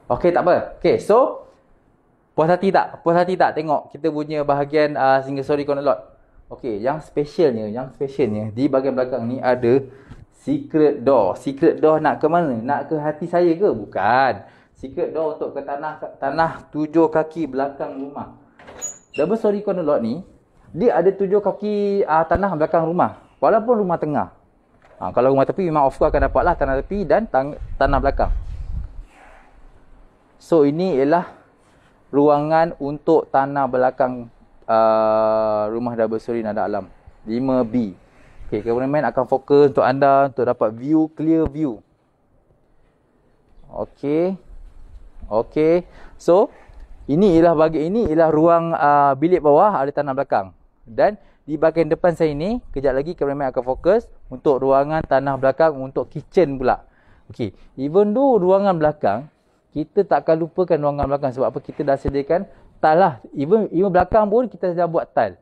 Okey, tak apa. Okey, so puas hati tak? Puas hati tak tengok kita punya bahagian single story corner lot? Okey, yang specialnya di bahagian belakang ni ada secret door. Secret door nak ke mana? Nak ke hati saya ke? Bukan. Secret door untuk ke tanah 7 kaki belakang rumah. Double story corner lot ni, dia ada 7 kaki tanah belakang rumah. Walaupun rumah tengah. Kalau rumah tepi memang of course akan dapatlah tanah tepi dan tanah belakang. So, ini ialah ruangan untuk tanah belakang rumah double story Nada Alam 5B. Okey, cameraman akan fokus untuk anda untuk dapat view, clear view. Okey. Okey. So, ini ialah ruang bilik bawah ada tanah belakang. Dan di bahagian depan saya ni, kejap lagi cameraman akan fokus untuk ruangan tanah belakang untuk kitchen pula. Okey, even though ruangan belakang, kita tak akan lupakan ruangan belakang. Sebab apa? Kita dah sediakan tile lah. Even belakang pun kita dah buat tile.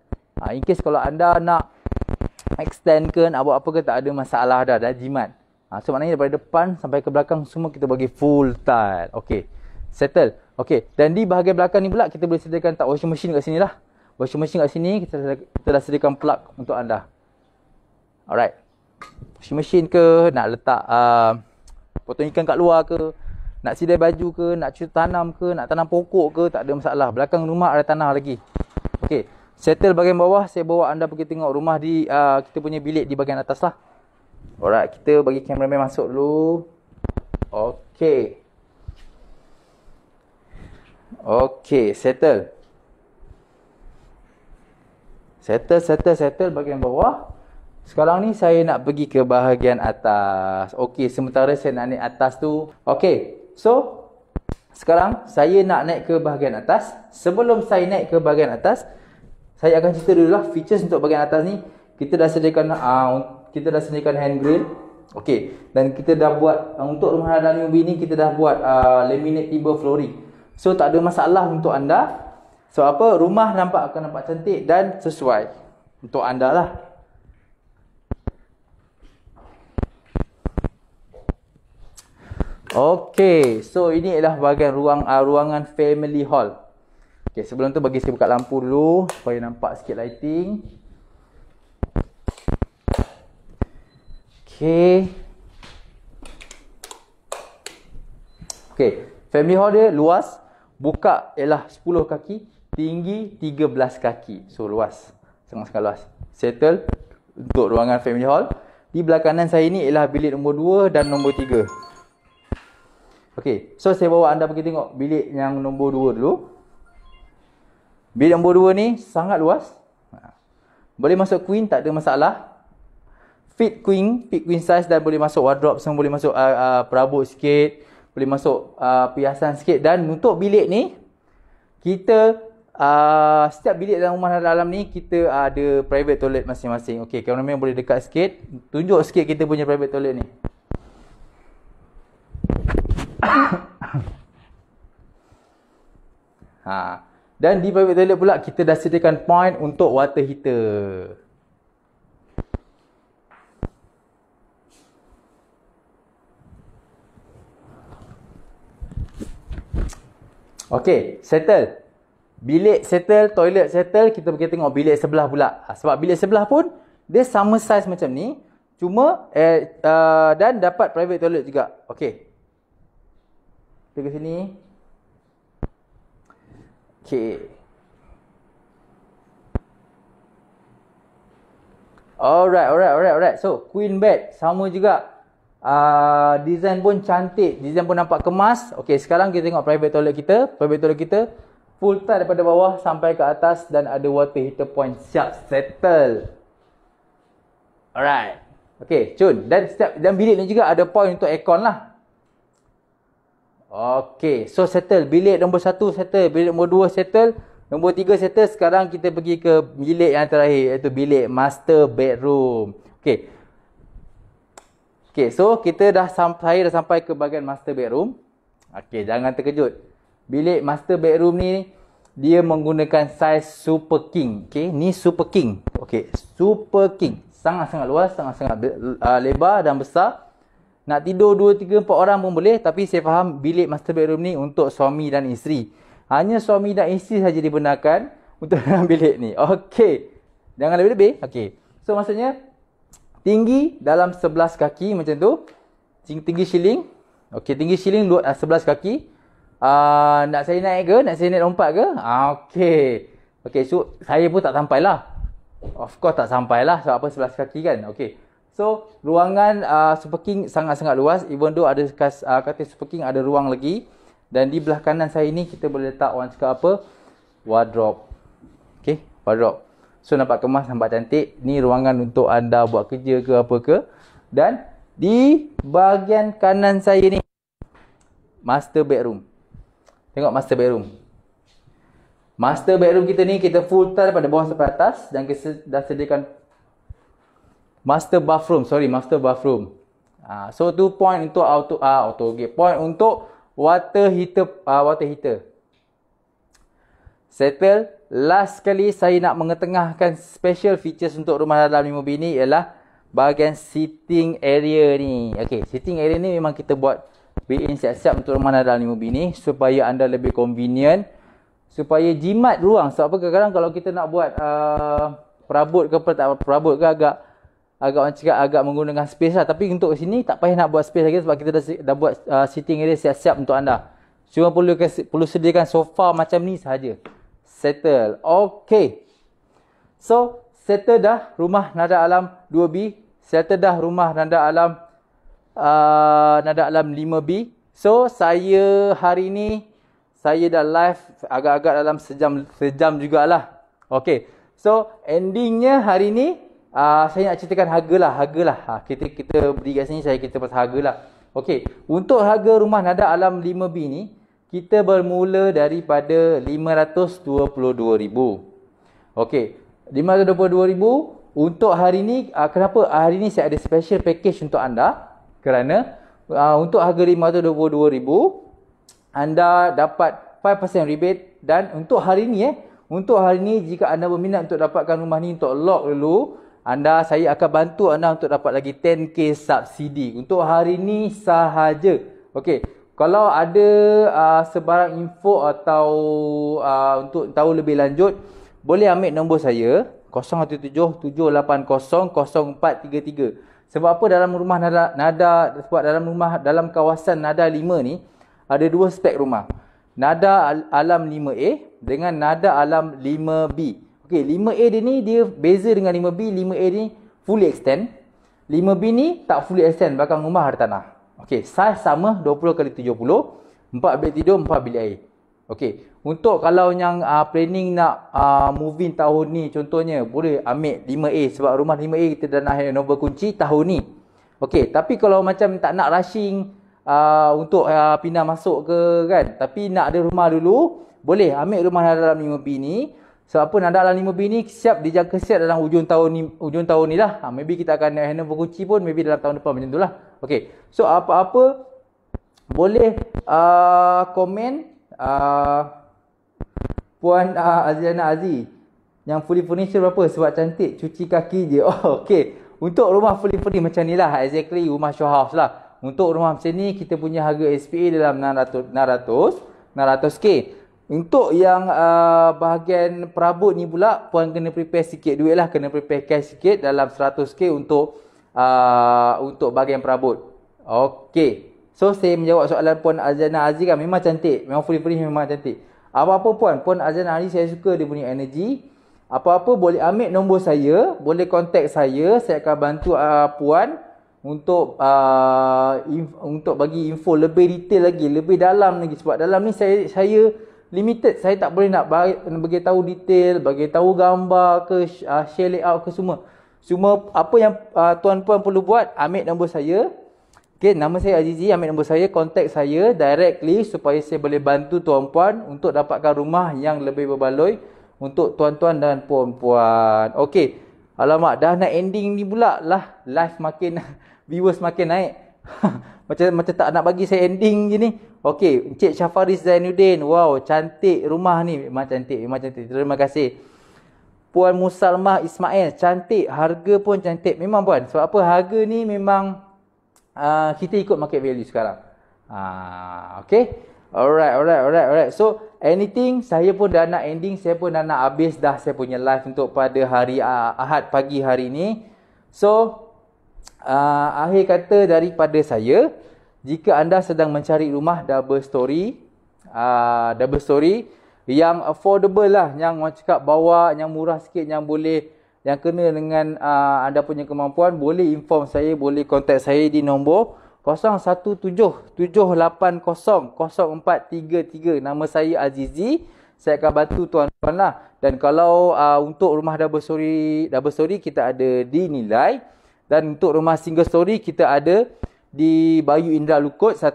In case kalau anda nak extend ke, nak buat apa ke, tak ada masalah dah jimat. So maknanya daripada depan sampai ke belakang semua kita bagi full tile. Okey, settle. Okey, dan di bahagian belakang ni pula kita boleh sediakan washing machine kat sini lah. Washing machine kat sini kita dah sediakan plug untuk anda. Alright. Washing machine ke, nak letak potong ikan kat luar ke, nak sidai baju ke, nak cuci tanam ke, nak tanam pokok ke, tak ada masalah. Belakang rumah ada tanah lagi. Okey, settle bahagian bawah. Saya bawa anda pergi tengok rumah di kita punya bilik di bahagian atas lah. Alright, kita bagi cameraman masuk dulu. Okey. Okey, settle. Settle bahagian bawah. Sekarang ni saya nak pergi ke bahagian atas. Okey, sementara saya nak naik atas tu. Okey. So, sekarang saya nak naik ke bahagian atas. Sebelum saya naik ke bahagian atas, saya akan cerita dulu lah features untuk bahagian atas ni. Kita dah sediakan hand grill. Okey, dan kita dah buat untuk rumah Nada Alam ni kita dah buat laminate timber flooring. So, tak ada masalah untuk anda. So, apa? Rumah akan nampak cantik dan sesuai untuk anda lah. Okey, so ini adalah bahagian ruangan family hall. Okey, sebelum tu bagi saya buka lampu dulu supaya nampak sikit lighting. Okey. Okey, family hall dia luas, buka ialah 10 kaki, tinggi 13 kaki. So luas, sangat-sangat luas. Settle untuk ruangan family hall. Di belah kanan saya ni ialah bilik nombor 2 dan nombor 3. Okey, so saya bawa anda pergi tengok bilik yang nombor 2 dulu. Bilik nombor 2 ni sangat luas. Boleh masuk queen, tak ada masalah. fit queen size dan boleh masuk wardrobe, semua boleh masuk perabot sikit, boleh masuk perhiasan sikit. Dan untuk bilik ni, kita setiap bilik dalam rumah dalam ni kita ada private toilet masing-masing. Okey, cameraman boleh dekat sikit, tunjuk sikit kita punya private toilet ni. Dan di private toilet pula kita dah sediakan point untuk water heater. Okey, settle. Bilik settle, toilet settle, kita pergi tengok bilik sebelah pula. Sebab bilik sebelah pun dia sama size macam ni, cuma dan dapat private toilet juga. Okey. Kita ke sini. Okey. Alright. So, queen bed sama juga. Design pun cantik, design pun nampak kemas. Okey, sekarang kita tengok private toilet kita. Private toilet kita full tile daripada bawah sampai ke atas dan ada water heater point siap settle. Alright. Okey, cun. Dan bilik ni juga ada point untuk aircon lah. Okey, so settle. Bilik nombor 1 settle, bilik nombor 2 settle, nombor 3 settle. Sekarang kita pergi ke bilik yang terakhir, iaitu bilik master bedroom. Okey. Okey, so saya dah sampai ke bahagian master bedroom. Okey, jangan terkejut. Bilik master bedroom ni dia menggunakan saiz super king. Okey, ni super king. Okey, super king. Sangat-sangat luas, sangat-sangat lebar dan besar. Nak tidur 2, 3, 4 orang pun boleh. Tapi saya faham bilik master bedroom ni untuk suami dan isteri. Hanya suami dan isteri saja dibenarkan untuk dalam bilik ni. Okey. Jangan lebih-lebih. Okey. So maksudnya tinggi dalam 11 kaki macam tu. Tinggi ceiling. Okey, tinggi ceiling 11 kaki. Nak saya naik ke? Nak saya naik lompat ke? Okey. Okey, so saya pun tak sampai lah. Of course tak sampai lah. Sebab apa 11 kaki kan? Okey. So, ruangan Super King sangat-sangat luas. Even though ada katil Super King ada ruang lagi. Dan di belah kanan saya ni kita boleh letak orang cakap apa? Wardrobe. Okay, wardrobe. So, nampak kemas, nampak cantik. Ni ruangan untuk anda buat kerja ke apa ke. Dan di bahagian kanan saya ni, master bedroom. Tengok master bedroom. Master bedroom kita ni kita full tile daripada bawah sampai atas. Dan kita dah sediakan master bathroom. So tu point untuk point untuk water heater. Settle. Last sekali saya nak mengetengahkan special features untuk rumah dalam 5B ni ialah bahagian sitting area ni. Okey, sitting area ni memang kita buat built-in siap-siap untuk rumah dalam 5B ni supaya anda lebih convenient, supaya jimat ruang. Sebab apa, kadang-kadang kalau kita nak buat perabot ke agak agak menggunakan space lah. Tapi untuk sini tak payah nak buat space lagi sebab kita dah buat sitting area siap-siap untuk anda. Cuma perlu sediakan sofa macam ni sahaja. Settle. Okay. So, settle dah rumah nada alam 2B. Settle dah rumah nada alam 5B. So, saya hari ni saya dah live agak-agak dalam sejam jugalah. Okay. So, endingnya hari ni saya nak ceritakan harga lah. Kita beri kat sini, saya cerita pasal harga lah. Okey, untuk harga rumah nada alam 5B ni, kita bermula daripada RM522,000. Okey, RM522,000 untuk hari ni. Kenapa hari ni saya ada special package untuk anda? Kerana untuk harga RM522,000, anda dapat 5% rebate. Dan untuk hari ni jika anda berminat untuk dapatkan rumah ni untuk lock dulu, saya akan bantu anda untuk dapat lagi 10k subsidi untuk hari ni sahaja. Okey, kalau ada sebarang info atau untuk tahu lebih lanjut, boleh ambil nombor saya 017-780-0433. Sebab apa, dalam rumah dalam kawasan Nada 5 ni ada dua spek rumah. Nada Alam 5A dengan Nada Alam 5B. Okey, 5A dia beza dengan 5B. 5A ni fully extend. 5B ni tak fully extend, belakang rumah ada tanah. Okey, saiz sama 20x70, 4 bilik tidur, 4 bilik air. Okey, untuk kalau yang planning nak move in tahun ni contohnya, boleh ambil 5A sebab rumah 5A kita dah nak handover kunci tahun ni. Okey, tapi kalau macam tak nak rushing untuk pindah masuk ke kan, tapi nak ada rumah dulu, boleh ambil rumah dalam 5B ni. Sebab apa nak dalam 5B ni siap dijangka siap dalam hujung tahun ni lah. Maybe kita akan handover kunci pun maybe dalam tahun depan macam tu lah. Okey, so apa-apa boleh komen Puan Aziana Aziz, yang fully furnished berapa? Sebab cantik, cuci kaki je. Oh, okey. Untuk rumah fully furnished macam ni lah, exactly rumah show house lah. Untuk rumah macam ni kita punya harga SPA dalam 600K. Untuk yang bahagian perabot ni pula, puan kena prepare sikit duit lah, kena prepare cash sikit dalam 100K untuk bahagian perabot. Okey. So saya menjawab soalan Puan Aziana Aziz kan, memang cantik, memang fully furnished, memang cantik. Apa-apa Puan Aziana Aziz, saya suka dia punya energy. Apa-apa boleh ambil nombor saya, boleh contact saya akan bantu Puan untuk bagi info lebih detail lagi, lebih dalam lagi. Sebab dalam ni saya limited, saya tak boleh nak bagi tahu detail, bagi tahu gambar ke, share layout ke semua. Cuma apa yang tuan-puan perlu buat, ambil nombor saya. Okay, nama saya Azizi, ambil nombor saya, contact saya directly supaya saya boleh bantu tuan-puan untuk dapatkan rumah yang lebih berbaloi untuk tuan-tuan dan puan-puan. Okey, alamak, dah nak ending ni pula lah, live makin, viewers makin naik. macam tak nak bagi saya ending je ni. Okey, Encik Syafaris Zainuddin, wow, cantik rumah ni, memang cantik, terima kasih. Puan Musalmah Ismail, cantik, harga pun cantik. Memang Puan, sebab apa, harga ni memang kita ikut market value sekarang. Okay. Alright. So, anything, saya pun dah nak ending, saya pun dah nak habis dah saya punya live untuk pada hari Ahad pagi hari ni. So, akhir kata daripada saya, jika anda sedang mencari rumah double story yang affordable lah, yang orang cakap bawah, yang murah sikit, yang boleh, yang kena dengan anda punya kemampuan, boleh inform saya, boleh contact saya di nombor 0177800433. Nama saya Azizi, saya akan bantu tuan-tuan lah. Dan kalau untuk rumah double story kita ada di Nilai, dan untuk rumah single story kita ada di Bayu Indra Lukut 1,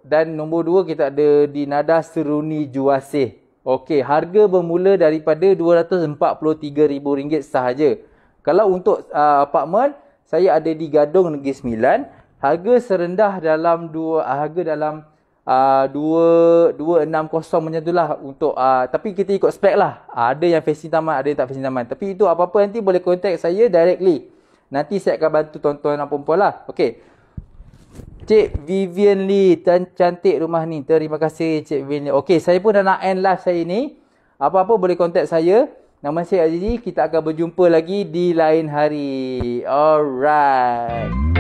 dan nombor 2 kita ada di Nada Seruni Juasih. Okey, harga bermula daripada RM243,000 sahaja. Kalau untuk apartmen, saya ada di Gadong Negeri Sembilan. Harga serendah dalam 260 macam itulah untuk tapi kita ikut spek lah. Ada yang facing taman, ada yang tak facing taman. Tapi itu apa-apa nanti boleh contact saya directly. Nanti saya akan bantu tuan-tuan dan puan-puan lah. Okey. Cik Vivian Lee, cantik rumah ni. Terima kasih Cik Vivian Lee. Okey, saya pun dah nak end live saya ni. Apa-apa boleh contact saya. Nama saya Azizi. Kita akan berjumpa lagi di lain hari. Alright.